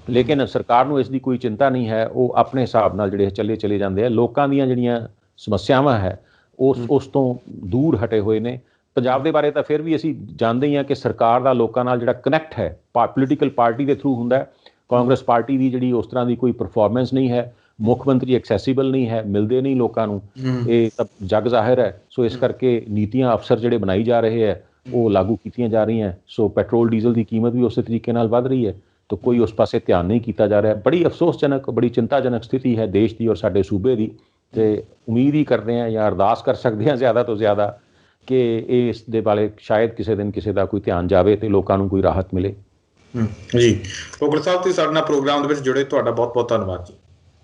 ਲੇਕਿਨ ਸਰਕਾਰ ਨੂੰ ਇਸ ਦੀ ਕੋਈ ਚਿੰਤਾ ਨਹੀਂ ਹੈ। ਉਹ ਆਪਣੇ ਹਿਸਾਬ ਨਾਲ ਜਿਹੜੇ ਚਲੇ ਜਾਂਦੇ ਆ। ਲੋਕਾਂ ਦੀਆਂ ਜਿਹੜੀਆਂ ਸਮੱਸਿਆਵਾਂ ਹੈ ਉਸ ਤੋਂ ਦੂਰ ਹਟੇ ਹੋਏ ਨੇ। ਪੰਜਾਬ ਦੇ ਬਾਰੇ ਤਾਂ ਫਿਰ ਵੀ ਅਸੀਂ ਜਾਣਦੇ ਹੀ ਹਾਂ ਕਿ ਸਰਕਾਰ ਦਾ ਲੋਕਾਂ ਨਾਲ ਜਿਹੜਾ ਕਨੈਕਟ ਹੈ ਪੋਲੀਟੀਕਲ ਪਾਰਟੀ ਦੇ ਥਰੂ ਹੁੰਦਾ। ਕਾਂਗਰਸ ਪਾਰਟੀ ਦੀ ਜਿਹੜੀ ਉਸ ਤਰ੍ਹਾਂ ਦੀ ਕੋਈ ਪਰਫਾਰਮੈਂਸ ਨਹੀਂ ਹੈ, ਮੁੱਖ ਮੰਤਰੀ ਐਕਸੈਸੀਬਲ ਨਹੀਂ ਹੈ, ਮਿਲਦੇ ਨਹੀਂ ਲੋਕਾਂ ਨੂੰ, ਇਹ ਤਾਂ ਜਗ ਜ਼ਾਹਿਰ ਹੈ। ਸੋ ਇਸ ਕਰਕੇ ਨੀਤੀਆਂ ਅਫਸਰ ਜਿਹੜੇ ਬਣਾਈ ਜਾ ਰਹੇ ਹੈ ਉਹ ਲਾਗੂ ਕੀਤੀਆਂ ਜਾ ਰਹੀਆਂ। ਸੋ ਪੈਟਰੋਲ ਡੀਜ਼ਲ ਦੀ ਕੀਮਤ ਵੀ ਉਸੇ ਤਰੀਕੇ ਨਾਲ ਵੱਧ ਰਹੀ ਹੈ, ਤਾਂ ਕੋਈ ਉਸ ਪਾਸੇ ਧਿਆਨ ਨਹੀਂ ਕੀਤਾ ਜਾ ਰਿਹਾ। ਬੜੀ ਅਫਸੋਸਜਨਕ, ਬੜੀ ਚਿੰਤਾਜਨਕ ਸਥਿਤੀ ਹੈ ਦੇਸ਼ ਦੀ ਔਰ ਸਾਡੇ ਸੂਬੇ ਦੀ। ਅਤੇ ਉਮੀਦ ਹੀ ਕਰਦੇ ਹਾਂ ਜਾਂ ਅਰਦਾਸ ਕਰ ਸਕਦੇ ਹਾਂ ਜ਼ਿਆਦਾ ਤੋਂ ਜ਼ਿਆਦਾ ਕਿ ਇਸ ਦੇ ਬਾਰੇ ਸ਼ਾਇਦ ਕਿਸੇ ਦਿਨ ਕਿਸੇ ਦਾ ਕੋਈ ਧਿਆਨ ਜਾਵੇ ਅਤੇ ਲੋਕਾਂ ਨੂੰ ਕੋਈ ਰਾਹਤ ਮਿਲੇ। ਜੀ ਭੋਗਲ ਸਾਹਿਬ, ਤੁਸੀਂ ਸਾਡੇ ਨਾਲ ਪ੍ਰੋਗਰਾਮ ਦੇ ਵਿੱਚ ਜੁੜੇ, ਤੁਹਾਡਾ ਬਹੁਤ ਬਹੁਤ ਧੰਨਵਾਦ ਜੀ।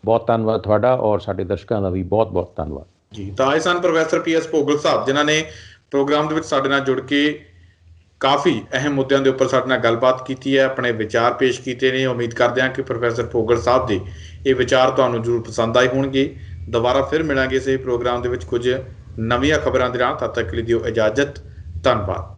ਬਹੁਤ ਧੰਨਵਾਦ ਤੁਹਾਡਾ, ਔਰ ਸਾਡੇ ਦਰਸ਼ਕਾਂ ਦਾ ਵੀ ਬਹੁਤ ਬਹੁਤ ਧੰਨਵਾਦ ਜੀ। ਤਾਂ ਆਏ ਸਨ ਪ੍ਰੋਫੈਸਰ PS ਭੋਗਲ ਸਾਹਿਬ, ਜਿਨ੍ਹਾਂ ਨੇ ਪ੍ਰੋਗਰਾਮ ਦੇ ਵਿੱਚ ਸਾਡੇ ਨਾਲ ਜੁੜ ਕੇ ਕਾਫੀ ਅਹਿਮ ਮੁੱਦਿਆਂ ਦੇ ਉੱਪਰ ਸਾਡੇ ਨਾਲ ਗੱਲਬਾਤ ਕੀਤੀ ਹੈ, ਆਪਣੇ ਵਿਚਾਰ ਪੇਸ਼ ਕੀਤੇ ਨੇ। ਉਮੀਦ ਕਰਦੇ ਹਾਂ ਕਿ ਪ੍ਰੋਫੈਸਰ ਭੋਗਲ ਸਾਹਿਬ ਦੇ ਇਹ ਵਿਚਾਰ ਤੁਹਾਨੂੰ ਜ਼ਰੂਰ ਪਸੰਦ ਆਏ ਹੋਣਗੇ। ਦੁਬਾਰਾ ਫਿਰ ਮਿਲਾਂਗੇ ਇਸੇ ਪ੍ਰੋਗਰਾਮ ਦੇ ਵਿੱਚ ਕੁਝ ਨਵੀਆਂ ਖਬਰਾਂ ਦੇ ਨਾਲ। ਤਦ ਤੱਕ ਲਈ ਦਿਓ ਇਜਾਜ਼ਤ। ਧੰਨਵਾਦ।